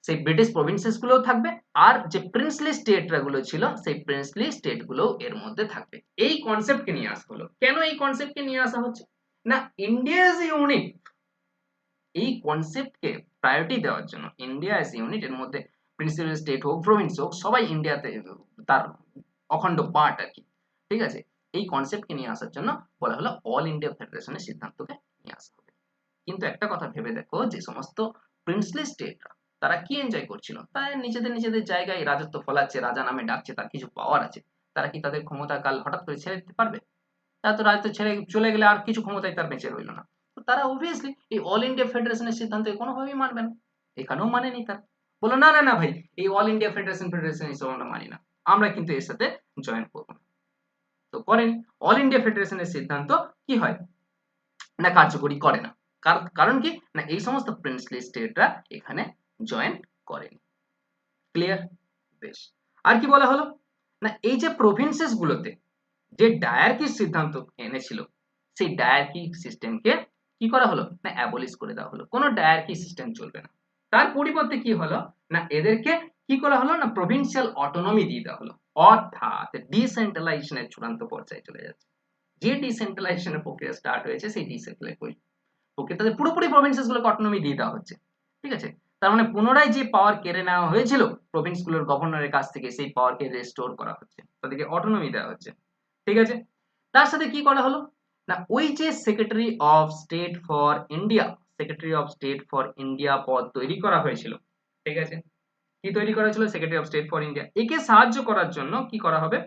সেই ব্রিটিশ প্রভিন্সেস গুলো থাকবে, আর যে প্রিন্সলি স্টেটরা গুলো ছিল সেই প্রিন্সলি স্টেট গুলো এর মধ্যে থাকবে। এই কনসেপ্টকে নিয়ে আসা হলো। কেন এই কনসেপ্টকে নিয়ে আসা হচ্ছে, না ইন্ডিয়া ইজ ইউনিট, এই কনসেপ্টকে প্রায়োরিটি দেওয়ার জন্য, ইন্ডিয়া ইজ ইউনিট, এর মধ্যে প্রিন্সিপাল স্টেট হোক প্রভিন্স হোক সবাই ইন্ডিয়াতে তার অখণ্ড পার্ট আর কি, ঠিক আছে। এই কনসেপ্টকে নিয়ে আসার জন্য বলা হলো অল ইন্ডিয়া ফেডারেশনের সিদ্ধান্তকে নিয়ে আসা হবে। কিন্তু একটা কথা ভেবে দেখো, যে সমস্ত প্রিন্সলি স্টেটরা তারা কি এনজয় করছিল, তারা নিজেদের নিজেদের জায়গায় রাজত্ব ফলাচ্ছে, রাজা নামে ডাকছে, তার কিছু পাওয়ার আছে, তারা কি তাদের ক্ষমতা কাল হঠাৎ করে ছেড়ে দিতে পারবে? তারা তো রাজত্ব ছেড়ে চলে গেলে আর কিছু ক্ষমতাই তার বেঁচে রইল না। তো তারা অবভিয়াসলি এই অল ইন্ডিয়া ফেডারেশনের সিদ্ধান্তকে কোনোভাবেই মানবে না। এখানেও মানেনি তারা, বললো না না না ভাই, এই অল ইন্ডিয়া ফেডারেশন এসব আমরা মানি না, আমরা কিন্তু এর সাথে জয়েন করবো না। তো করেন, অল ইন্ডিয়া ফেডারেশনের সিদ্ধান্ত কি হয়, না কার্যকরী করে না। কারণ কি, না এই সমস্ত প্রিন্সলি স্টেটরা এখানে জয়েন করেনি। ক্লিয়ার? বেশ। আর কি বলা হলো, না এই যে প্রভিন্সেস গুলোতে যে ডায়ার্কির সিদ্ধান্ত এনেছিল, সেই ডায়ার্কি সিস্টেমকে কি করা হলো, না অ্যাবলিশ করে দেওয়া হলো। কোনো ডায়ার্কি সিস্টেম চলবে না। তার পরিবর্তে কি হলো, না এদেরকে কি করা হলো, না প্রভিন্সিয়াল অটোনমি দিয়ে দেওয়া হলো, অর্থাৎ ডিসেন্ট্রালাইজেশনের চূড়ান্ত পর্যায়ে চলে যাচ্ছে। যে ডিসেন্ট্রালাইজেশনের প্রক্রিয়া স্টার্ট হয়েছে, সেই ডিসেন্ট্রালাইজেশন প্রক্রিয়া তাদের পুরোপুরি প্রভিন্সেস গুলোকে অটোনমি দিয়ে দেওয়া হচ্ছে, ঠিক আছে। তার মানে পুনরায় যে পাওয়ার কেড়ে নেওয়া হয়েছিল প্রভিন্স গুলোর গভর্নরের কাছ থেকে, সেই পাওয়ারকে রেস্টোর করা হচ্ছে, তাদেরকে অটোনমি দেওয়া হচ্ছে, ঠিক আছে। তার সাথে কি করা হলো, না ওই যে secretary of state for India, secretary of state for India পদ তৈরি করা হয়েছিল, ঠিক আছে। কি তৈরি করা হয়েছিল, secretary of state for India. একে সাহায্য করার জন্য কি করা হবে,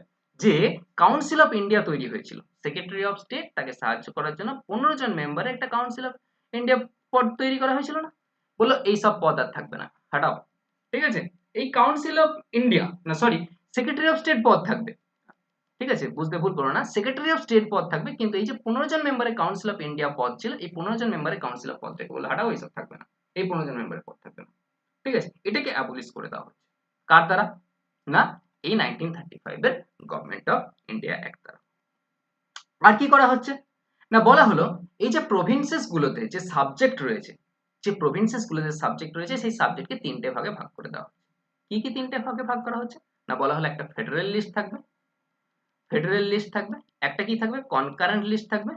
যে কাউন্সিল অফ ইন্ডিয়া তৈরি হয়েছিল, সেক্রেটারি অফ স্টেট তাকে সাহায্য করার জন্য 15 জন মেম্বারের একটা কাউন্সিল অফ ইন্ডিয়া পদ তৈরি করা হয়েছিল না, বললো এই সব পদ আর থাকবে না, হটাও, ঠিক আছে। এই কাউন্সিল অফ ইন্ডিয়া, না সরি, সেক্রেটারি অফ স্টেট পদ থাকবে, ঠিক আছে, বুঝতে ভুল করো না, সেক্রেটারি অফ স্টেট পদ থাকবে, কিন্তু এই যে 15 জন মেম্বারের কাউন্সিল অফ ইন্ডিয়া পদ ছিল, এই 15 জন মেম্বারের কাউন্সিল অফ পদ থেকে বলে হাঁটাও, এইসব থাকবে না, এই 15 জন মেম্বারের পদ থাকবে না, ঠিক আছে। এটাকে অ্যাবলিশ করে দেওয়া হচ্ছে কার দ্বারা, না এই 1935 এর গভর্নমেন্ট অফ ইন্ডিয়া অ্যাক্ট দ্বারা। আর কি করা হচ্ছে, না বলা হলো এই যে প্রভিন্সেস গুলোতে যে সাবজেক্ট রয়েছে, যে প্রভিন্সেস গুলোতে সাবজেক্ট রয়েছে, সেই সাবজেক্টকে 3টে ভাগে ভাগ করে দেওয়া হচ্ছে। কি কি 3টে ভাগে ভাগ করা হচ্ছে, না বলা হলো একটা ফেডারেল লিস্ট থাকবে, ফেডারেল লিস্ট থাকবে, একটা কি থাকবে কনকারেন্ট লিস্ট থাকবে,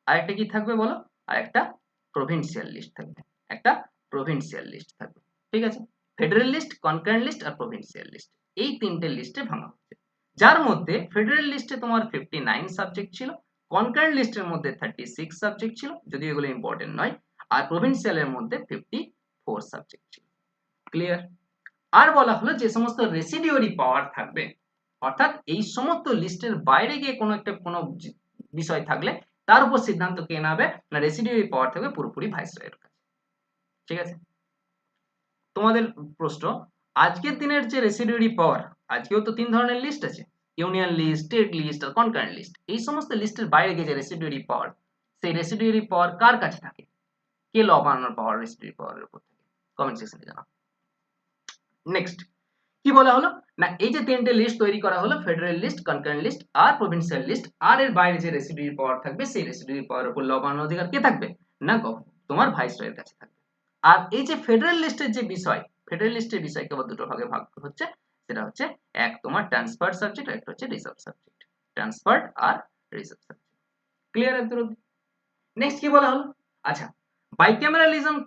আর একটা কি থাকবে বলো, আর একটা প্রভিন্সিয়াল লিস্ট থাকবে, একটা প্রভিন্সিয়াল লিস্ট থাকবে, ঠিক আছে। ফেডারেল লিস্ট, কনকারেন্ট লিস্ট আর প্রভিন্সিয়াল লিস্ট, এই 3টে লিস্টে ভাঙা হচ্ছে, যার মধ্যে ফেডারেল লিস্টে তোমার 59 সাবজেক্ট ছিল, কনকারেন্ট লিস্টের মধ্যে 36 সাবজেক্ট ছিল, যদিও এগুলো ইম্পর্টেন্ট নয়, আর প্রভিন্সিয়ালের মধ্যে 54 সাবজেক্ট ছিল। ক্লিয়ার? আর বলা হলো যে সমস্ত রেসিডিউয়ারি পাওয়ার থাকবে, অর্থাৎ এই সমস্ত লিস্টের বাইরে গিয়ে কোনো বিষয় থাকলে তার উপর সিদ্ধান্ত কে নেবে, না রেসিডিউয়ারি পাওয়ার থাকবে পুরোপুরি ভাইসরয়ের কাছে, ঠিক আছে। তোমাদের প্রশ্ন, আজকের দিনের যে রেসিডিউয়ারি পাওয়ার, আজকেও তো 3 ধরনের লিস্ট আছে, ইউনিয়ন লিস্ট, স্টেট লিস্ট আর কনকারেন্ট লিস্ট। এই সমস্ত লিস্টের বাইরে গিয়ে যে রেসিডিউয়ারি পাওয়ার, সেই রেসিডিউয়ারি পাওয়ার কার কাছে থাকে, কে ল বানানোর পাওয়ার রেসিডিউয়ারি পাওয়ারের উপর থাকে, কমেন্ট সেকশনে জানাও। নেক্সট কি বলা হলো, না এই যে 3টে লিস্ট তৈরি করা হলো, ফেডারেল লিস্ট, কনকারেন্ট লিস্ট আর প্রভিন্সিয়াল লিস্ট, আর এর বাইরে যে রেসিডিউয়ারি পাওয়ার থাকবে, সেই রেসিডিউয়ারি পাওয়ারের উপর ল বানানোর অধিকার কে থাকবে, না তোমার ভাইসরয়ের কাছে থাকবে। আর এই যে ফেডারেল লিস্টের যে বিষয়, ফেডারেল লিস্টের বিষয়কে আবার দুটো ভাগে ভাগ হচ্ছে, সেটা হচ্ছে এক তোমার ট্রান্সফার্ড সাবজেক্ট, আর একটা হচ্ছে রিজার্ভ সাবজেক্ট, ট্রান্সফার্ড আর রিজার্ভ সাবজেক্ট। ক্লিয়ার একদম? নেক্সট কি বলা হলো, আচ্ছা বাইক্যামেরালিজম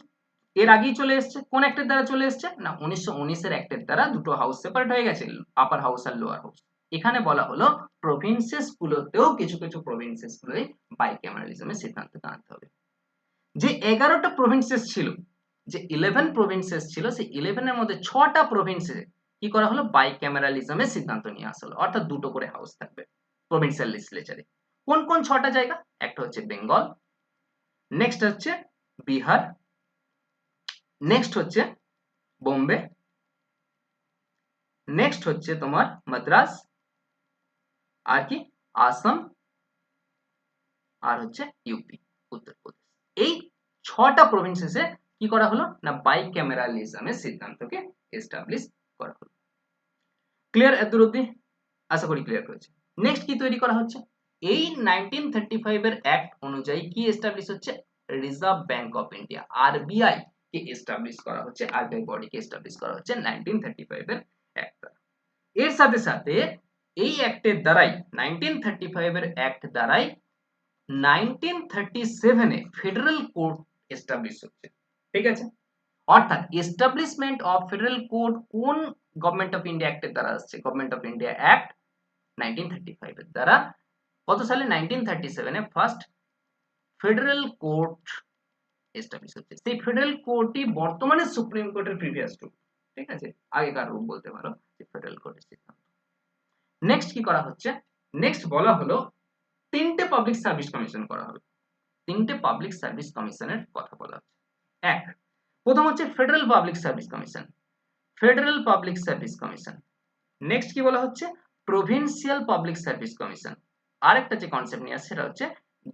এর আগেই চলে এসছে, কোন অ্যাক্টের দ্বারা চলে এসছে, না 1919 এর অ্যাক্টের দ্বারা দুটো হাউস সেপারেট হয়ে গেছে, আপার হাউস আর লোয়ার হাউস। এখানে বলা হলো প্রভিন্সেস গুলোতেও কিছু কিছু প্রভিন্সেস গুলোই বাইক্যামেরালিজমের সিদ্ধান্ত আনতে হবে। যে 11টা প্রভিন্সেস ছিল, যে 11 প্রভিন্সেস ছিল, সেই 11 এর মধ্যে 6টা প্রভিন্সে কি করা হলো, বাইক্যামেরালিজমের সিদ্ধান্ত নিয়ে আসা হলো, অর্থাৎ দুটো করে হাউস থাকবে প্রভিন্সিয়াল লেজিসলেচারে। কোন কোন 6টা জায়গা, একটা হচ্ছে বেঙ্গল, নেক্সট হচ্ছে বিহার, নেক্সট হচ্ছে বোম্বে, নেক্সট হচ্ছে তোমার মাদ্রাস, আর কি আসাম, আর হচ্ছে ইউপি উত্তরপ্রদেশ। এই 6টা প্রভিন্সেসে কি করা হলো না বাইক্যামেরালিজমের সিদ্ধান্তকে এস্টাবলিশ করা হলো। ক্লিয়ার এতদূর অবধি? আশা করি ক্লিয়ার করেছে। নেক্সট কি তৈরি করা হচ্ছে, এই 1935 এর অ্যাক্ট অনুযায়ী কি এস্টাবলিশ হচ্ছে, reserve bank of India RBI K establish করা হচ্ছে, আরবিআই বডিকে এস্টাবলিশ করা হচ্ছে 1935 এর অ্যাক্ট দ্বারা। এর সাথে সাথে এই অ্যাক্টের দ্বারাই 1935 এর অ্যাক্ট দ্বারাই 1937 এ ফেডারেল কোর্ট এস্টাবলিশ হচ্ছে। ঠিক আছে, অর্থাৎ এস্টাবলিশমেন্ট অফ ফেডারেল কোর্ট কোন গভর্নমেন্ট অফ ইন্ডিয়া অ্যাক্টের দ্বারা আসছে, গভর্নমেন্ট অফ ইন্ডিয়া অ্যাক্ট 1935 এর দ্বারা। কত সালে? 1937 এ ফার্স্ট ফেডারেল কোর্ট এস্টাবলিশ হচ্ছে। সেই ফেডারেল কোর্টই বর্তমানে সুপ্রিম কোর্টের প্রিভিয়াস রূপ। ঠিক আছে, আগেকার রূপ বলতে পারো যে ফেডারেল কোর্টের সিদ্ধান্ত। নেক্সট কি করা হচ্ছে, নেক্সট বলা হলো 3টে পাবলিক সার্ভিস কমিশন করা হবে। 3টে পাবলিক সার্ভিস কমিশনের কথা বলা হচ্ছে। এক, প্রথম হচ্ছে federal public service commission, federal public service commission. Next কি বলা হচ্ছে, প্রভিন্সিয়াল পাবলিক সার্ভিস কমিশন। আরেকটা যে কনসেপ্ট নিয়ে আসছে সেটা হচ্ছে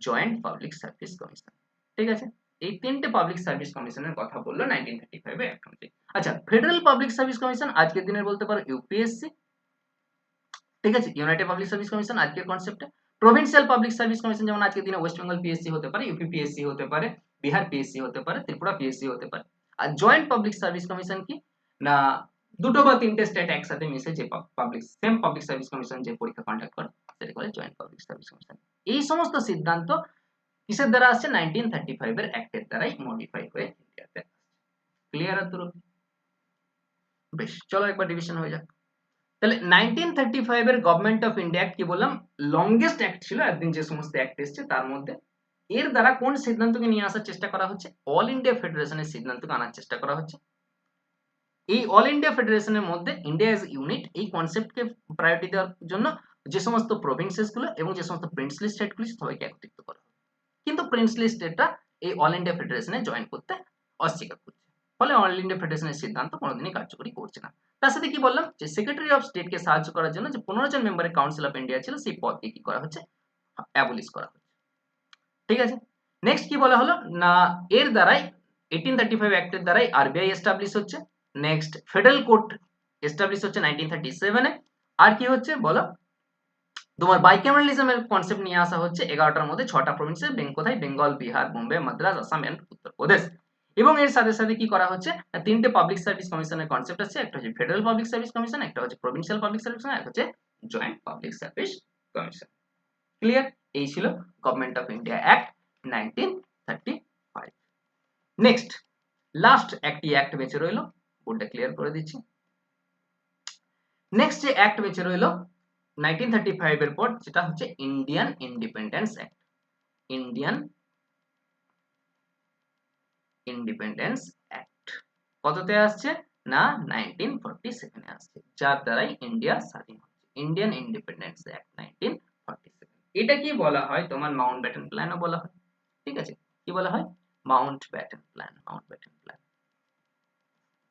জয়েন্ট পাবলিক সার্ভিস কমিশন। ঠিক আছে, এই 3টে পাবলিক সার্ভিস কমিশনের কথা বললো 1935 এ অ্যাক্ট অনুযায়ী। আচ্ছা, ফেডারেল পাবলিক সার্ভিস কমিশন আজকের দিনের বলতে পারো ইউপিএসসি। ঠিক আছে, ইউনাইটেড পাবলিক সার্ভিস কমিশন আজকের কনসেপ্টে। প্রভিন্সিয়াল পাবলিক সার্ভিস কমিশন যেমন আজকের দিনে ওয়েস্ট বেঙ্গল পিএসসি হতে পারে, ইউপি পিএসসি হতে পারে, বিহার পিএসসি হতে পারে, ত্রিপুরা পিএসসি হতে পারে। আর জয়েন্ট পাবলিক সার্ভিস কমিশন কি না, দুটো বা তিনটে স্টেট একসাথে মিশে যে পাবলিক সার্ভিস কমিশন যে পরীক্ষা কন্ডাক্ট করে সেটাকে বলে জয়েন্ট পাবলিক সার্ভিস কমিশন। এই সমস্ত সিদ্ধান্ত কিসের দ্বারা আসছে, 1935 এর অ্যাক্টের দ্বারাই মডিফাই হয়ে ইন্ডিয়াতে আসছে। ক্লিয়ার আর তুরো? বেশ, চলো একবার রিভিশন হয়ে যাক। তাহলে 1935 এর গভর্নমেন্ট অফ ইন্ডিয়া কি বললাম, লংগেস্ট অ্যাক্ট ছিল একদিন যে সমস্ত অ্যাক্ট এসেছে তার মধ্যে। এর দ্বারা কোন সিদ্ধান্তকে নিয়ে আসার চেষ্টা করা হচ্ছে, অল ইন্ডিয়া ফেডারেশনের সিদ্ধান্তকে আনার চেষ্টা করা হচ্ছে। এই অল ইন্ডিয়া ফেডারেশনের মধ্যে ইন্ডিয়া এজ ইউনিট এই কনসেপ্টকে প্রায়োরিটি দেওয়ার জন্য যে সমস্ত প্রভিন্সেস গুলো এবং যে সমস্ত প্রিন্সলি স্টেট গুলো সবাইকে একত্রিত করা হবে। কিন্তু প্রিন্সলি স্টেটরা এই অল ইন্ডিয়া ফেডারেশনে জয়েন করতে অস্বীকার করছে, ফলে অল ইন্ডিয়া ফেডারেশনের সিদ্ধান্ত কোনোদিনই কার্যকরী করছে না। তার সাথে কি বললাম যে সেক্রেটারি অফ স্টেটকে সাহায্য করার জন্য যে 15 জন মেম্বারের কাউন্সিল অফ ইন্ডিয়া ছিল সেই পদকে কি করা হচ্ছে, অ্যাবলিশ করা হচ্ছে। ঠিক আছে, নেক্সট কি বলা হলো না, এর দ্বারাই 1835 অ্যাক্টের দ্বারাই আরবিআই এস্টাবলিশ হচ্ছে। নেক্সট ফেডারেল কোর্ট এস্টাবলিশ হচ্ছে 1937 এ। আর কি হচ্ছে বলো, তোমার বাইক্যামেরালিজমের কনসেপ্ট নিয়ে আসা হচ্ছে 11টার মধ্যে 6টা প্রভিন্সে, কোথায়, বেঙ্গল, বিহার, বোম্বে, মাদ্রাজ, আসাম এন্ড উত্তরপ্রদেশ। এবং এর সাথে সাথে কি করা হচ্ছে, 3টে পাবলিক সার্ভিস কমিশনের কনসেপ্ট আছে, একটা হচ্ছে ফেডারেল পাবলিক সার্ভিস কমিশন, একটা হচ্ছে প্রভিন্সিয়াল পাবলিক সার্ভিস কমিশন, একটা হচ্ছে joint public service commission. Clear? এই ছিল government of India act 1935। Next last একটি অ্যাক্ট বেঁচে রইল, বোর্ডটা ক্লিয়ার করে দিচ্ছি। নেক্সট যে অ্যাক্ট বেঁচে রইল 1935 এর পর, যেটা হচ্ছে Indian independence act. Indian independence act কততে আসছে না 1947 এ আসছে, যার দ্বারাই ইন্ডিয়া স্বাধীন হচ্ছে। Indian independence act 1947। এটা কি বলা হয়, তোমার মাউন্টব্যাটেন প্ল্যানও বলা হয়। ঠিক আছে, কি বলা হয়, মাউন্টব্যাটেন প্ল্যান, মাউন্টব্যাটেন প্ল্যান।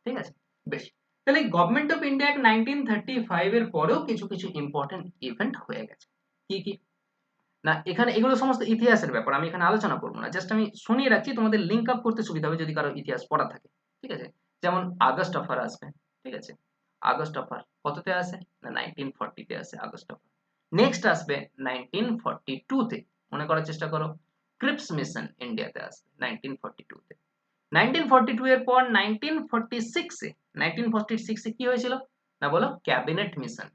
ঠিক আছে, বেশ। তাহলে গভর্নমেন্ট অফ ইন্ডিয়া অ্যাক্ট 1935 এর পরেও কিছু কিছু ইম্পর্টেন্ট ইভেন্ট হয়ে গেছে। কি কি না, এখানে এগুলো সমস্ত ইতিহাসের ব্যাপার, আমি এখানে আলোচনা করবো না, জাস্ট আমি শুনিয়ে রাখছি, তোমাদের লিঙ্ক আপ করতে সুবিধা হবে যদি কারো ইতিহাস পড়া থাকে। ঠিক আছে, যেমন আগস্ট অফার আসবে। ঠিক আছে, আগস্ট অফার কততে আসে না 1940 তে আসে আগস্ট অফার। নেক্সট আসবে 1942 তে, মনে করার চেষ্টা করো, ক্রিপস মিশন ইন্ডিয়াতে আসবে 1942 তে। 1942 এর পর 1946 এ, 1946 এ কি হয়েছিল না বলো, ক্যাবিনেট মিশন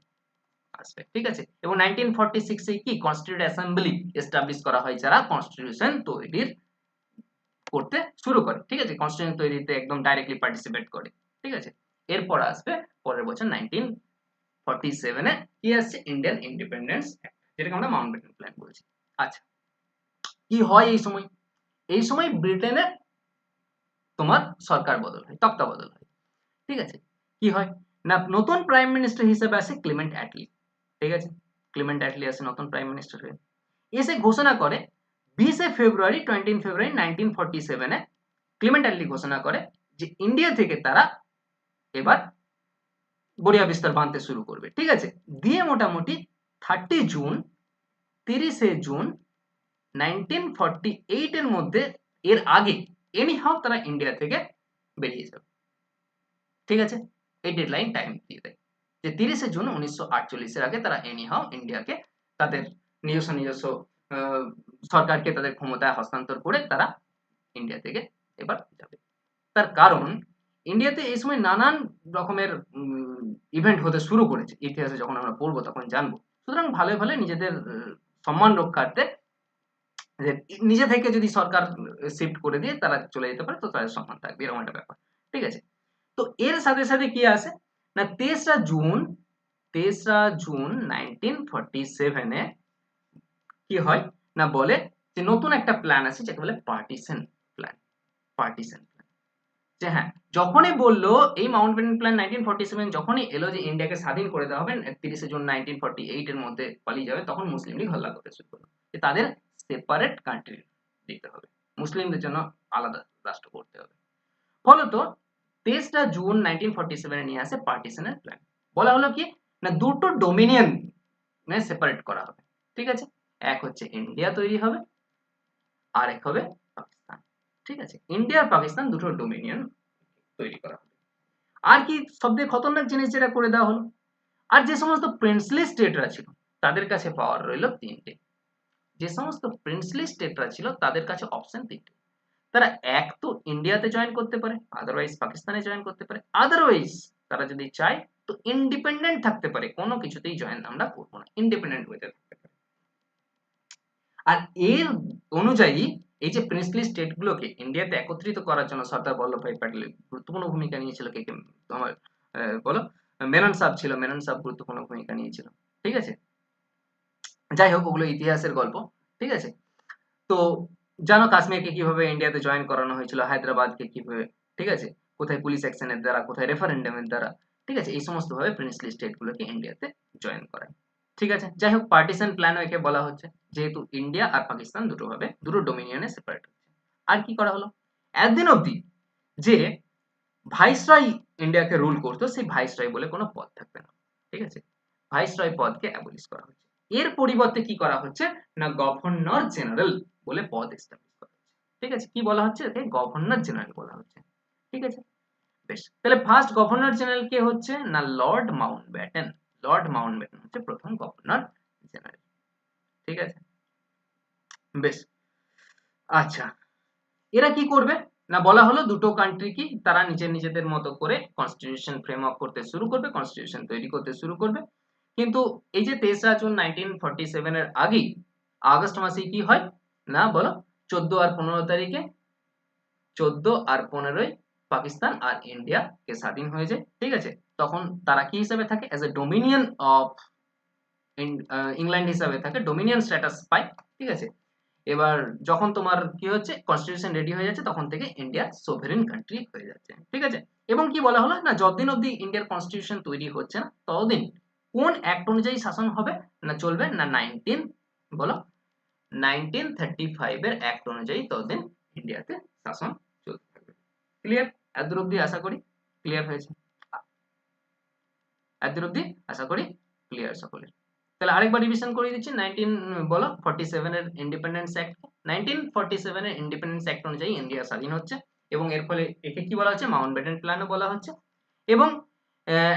আসবে। ঠিক আছে, এবং 1946 এ কি কনস্টিটিউয়েন্ট অ্যাসেম্বলি এস্টাবলিশ করা হয়, যারা কনস্টিটিউশন তৈরির করতে শুরু করে। ঠিক আছে, কনস্টিটিউশন তৈরিতে একদম ডাইরেক্টলি পার্টিসিপেট করে। ঠিক আছে, এরপর আসবে পরের বছর 1947 এ কি আসছে, ইন্ডিয়ান ইন্ডিপেন্ডেন্স অ্যাক্ট, যেটাকে আমরা মাউন্টব্যাটেন প্ল্যান বলছি। আচ্ছা, কি হয় এই সময়, এই সময় ব্রিটেনে তোমার সরকার বদল হয়, তত্ত্বা বদল হয়। ঠিক আছে, কি হয় না, নতুন প্রাইম মিনিস্টার হিসেবে আসে ক্লিমেন্ট অ্যাটলি। ঠিক আছে, ক্লিমেন্ট অ্যাটলি আসে নতুন প্রাইম মিনিস্টার হয়ে, এসে ঘোষণা করে 20 ফেব্রুয়ারি 1947 এ ক্লিমেন্ট অ্যাটলি ঘোষণা করে যে ইন্ডিয়া থেকে তারা এবার গড়িয়া বিস্তার বাঁধতে শুরু করবে। ঠিক আছে, দিয়ে মোটামুটি 30 জুন 30 জুন 1948 এর মধ্যে এর আগে এনি হাউ তারা ইন্ডিয়া থেকে বেরিয়ে যাবে। ঠিক আছে, এই ডেডলাইন টাইম দিয়ে দেয় যে 30শে জুন 1948-এর আগে তারা এনি হাউ ইন্ডিয়াকে তাদের নিজস্ব নিজস্ব সরকারকে তাদের ক্ষমতায় হস্তান্তর করে তারা ইন্ডিয়া থেকে এবার যাবে। তার কারণ ইন্ডিয়াতে এই সময় নানান রকমের ইভেন্ট হতে শুরু করেছে, ইতিহাসে যখন আমরা পড়বো তখন জানবো। সুতরাং ভালো ভালো নিজেদের সম্মান রক্ষার্থে যে নিজে থেকে যদি সরকার শিফট করে দিয়ে তারা চলে যেতে পারে তো তাদের সম্মান থাকবে, এরকম একটা ব্যাপার। ঠিক আছে, তো এর সাথে সাথে কি আসে না 23শা জুন 1947-এ কি হয় না বলে যে নতুন একটা প্ল্যান আছে যাকে বলে পার্টিশন প্ল্যান। পার্টিশন প্ল্যান যে হ্যাঁ, যখনই বললো এই মাউন্টব্যাটেন প্ল্যান 1947 যখনই এলো যে ইন্ডিয়াকে স্বাধীন করে দেওয়া হবে 30শে জুন 1948-এর মধ্যে পালিয়ে যাবে, তখন মুসলিম লীগ হল্লা করতে শুরু করলো যে তাদের সেপারেট কান্ট্রি দিতে হবে, মুসলিমদের জন্য আলাদা রাষ্ট্র করতে হবে। ফলত 23শা জুন 1947-এ নিয়ে আসে পার্টিশনের প্ল্যান। বলা হলো কি না দুটো ডোমিনিয়ন সেপারেট করা হবে। ঠিক আছে, এক হচ্ছে ইন্ডিয়া তৈরি হবে আর এক হবে পাকিস্তান। ঠিক আছে, ইন্ডিয়া আর পাকিস্তান দুটো ডোমিনিয়ন তৈরি করা হবে। আর কি সবথেকে খতরনাক জিনিস যেটা করে দেওয়া হলো, আর যে সমস্ত প্রিন্সলি স্টেটরা ছিল তাদের কাছে পাওয়ার রইল তিনটে। যে সমস্ত প্রিন্সলি স্টেটরা ছিল তাদের কাছে অপশন তিনটে। তারা এক তো ইন্ডিয়াতে জয়েন করতে পারে, আদারওয়াইজ পাকিস্তানে জয়েন করতে পারে, আদারওয়াইজ তারা যদি চায় তো ইন্ডিপেন্ডেন্ট থাকতে পারে, কোনো কিছুতেই জয়েন আমরা করবো না, ইন্ডিপেন্ডেন্ট হয়ে থাকতে পারে। আর এর অনুযায়ী এই যে প্রিন্সলি স্টেটগুলোকে ইন্ডিয়াতে একত্রিত করার জন্য সর্দার বল্লভভাই প্যাটেল গুরুত্বপূর্ণ ভূমিকা নিয়েছিল। কে কে তোমার বলো? মেনন সাহেব ছিল, মেনন সাহেব গুরুত্বপূর্ণ ভূমিকা নিয়েছিল। ঠিক আছে, যাই হোক ওগুলো ইতিহাসের গল্প। ঠিক আছে, তো জানো কাশ্মীরকে কিভাবে ইন্ডিয়াতে জয়েন করানো হয়েছিল, হায়দ্রাবাদকে কিভাবে, ঠিক আছে, কোথায় পুলিশ অ্যাকশনের দ্বারা, কোথায় রেফারেন্ডামের দ্বারা। ঠিক আছে, এই সমস্ত ভাবে প্রিন্সলি স্টেটগুলোকে ইন্ডিয়াতে জয়েন করায়। ঠিক আছে, যাই হোক পার্টিশন প্ল্যান একে বলা হচ্ছে, যেহেতু ইন্ডিয়া আর পাকিস্তান দুটো ভাবে দুটো ডোমিনিয়নে সেপারেট হচ্ছে। আর কি করা হলো, একদিন অবধি যে ভাইসরয় ইন্ডিয়াকে রুল করতো সেই ভাইসরয় বলে কোনো পদ থাকবে না। ঠিক আছে, ভাইসরয় পদকে অ্যাবলিশ করা হচ্ছে। এর পরিবর্তে কি করা হচ্ছে না গভর্নর জেনারেল বলে পদ এস্টাবলিশ করা হচ্ছে। ঠিক আছে, কি বলা হচ্ছে একে গভর্নর জেনারেল বলা হচ্ছে। ঠিক আছে, বেশ, তাহলে ফার্স্ট গভর্নর জেনারেল কে হচ্ছে না লর্ড মাউন্টব্যাটেন। লর্ড মাউন্টব্যাটেন হচ্ছে প্রথম গভর্নর জেনারেল। ঠিক আছে, বেশ, আচ্ছা, এরা কি করবে না বলা হলো দুটো কান্ট্রি কি তারা নিজেদের মতো করে কনস্টিটিউশন ফ্রেমওয়ার্ক করতে শুরু করবে, কনস্টিটিউশন তৈরি করতে শুরু করবে। কিন্তু এই যে 23শা জুন 1947-এর আগেই আগস্ট মাসে কি হয় না বলো 14 আর 15 তারিখে 14 আর 15-ই পাকিস্তান আর ইন্ডিয়া কে স্বাধীন হয়ে যায়। ঠিক আছে, তখন তারা কি হিসাবে থাকে as a Dominion of England হিসাবে থাকে, ডোমিনিয়ন স্ট্যাটাস পায়। ঠিক আছে, এবার যখন তোমার কি হচ্ছে কনস্টিটিউশন রেডি হয়ে যাচ্ছে তখন থেকে ইন্ডিয়া সোভেরেন কান্ট্রি হয়ে যাচ্ছে। ঠিক আছে, এবং কি বলা হলো না যতদিন অবধি ইন্ডিয়ার কনস্টিটিউশন তৈরি হচ্ছে না ততদিন কোন অ্যাক্ট অনুযায়ী শাসন হবে না চলবে না বলো 1935-এর অ্যাক্ট অনুযায়ী ততদিন ইন্ডিয়াতে শাসন চলতে থাকবে। ক্লিয়ার? এতদূর অবধি আশা করি ক্লিয়ার হয়েছে। এতদূর অবধি আশা করি ক্লিয়ার সকলের। তাহলে আরেকবার রিভিশন করে দিচ্ছি 1947 এর ইন্ডিপেন্ডেন্স অ্যাক্ট। 1947 এর ইন্ডিপেন্ডেন্স অ্যাক্ট অনুযায়ী ইন্ডিয়া স্বাধীন হচ্ছে এবং এর ফলে একে কি বলা হচ্ছে মাউন্টব্যাটেন প্ল্যানও বলা হচ্ছে। এবং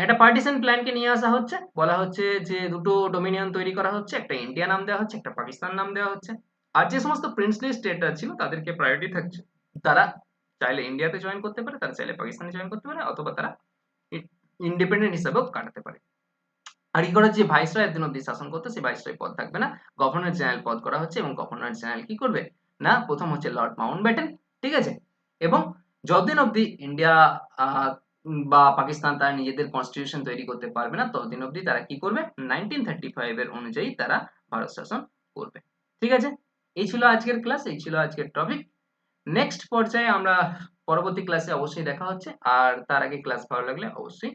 একটা পার্টিশন প্ল্যানকে নিয়ে আসা হচ্ছে, বলা হচ্ছে যে দুটো ডোমিনিয়ন তৈরি করা হচ্ছে, একটা ইন্ডিয়া নাম দেওয়া হচ্ছে, একটা পাকিস্তান নাম দেওয়া হচ্ছে। আর যে সমস্ত প্রিন্সলি স্টেটরা ছিল তাদেরকে প্রায়োরিটি থাকছে, তারা চাইলে ইন্ডিয়াতে জয়েন করতে পারে, তারা চাইলে পাকিস্তানে জয়েন করতে পারে, অথবা তারা ইন্ডিপেন্ডেন্ট হিসাবেও কাটাতে পারে। আর কি করা হচ্ছে ভাইসরয় একদিন অব্দি শাসন করতে, সেই ভাইসরয় পদ থাকবে না, গভর্নর জেনারেল পদ করা হচ্ছে। এবং গভর্নর জেনারেল কি করবে না প্রথম হচ্ছে লর্ড মাউন্টব্যাটেন। ঠিক আছে, এবং যতদিন অব্দি ইন্ডিয়া বা পাকিস্তান তারা নিজেদের কনস্টিটিউশন তৈরি করতে পারবে না ততদিন অব্দি তারা কি করবে 1935 এর অনুযায়ী তারা ভারত শাসন করবে। ঠিক আছে, এই ছিল আজকের ক্লাস, এই ছিল আজকের টপিক। নেক্সট পর্যায়ে আমরা পরবর্তী ক্লাসে অবশ্যই দেখা হচ্ছে। আর তার আগে ক্লাস ভালো লাগলে অবশ্যই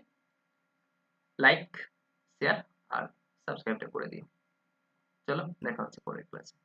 লাইক, শেয়ার আর সাবস্ক্রাইবটা করে দিও। চলো দেখা হচ্ছে পরের ক্লাসে।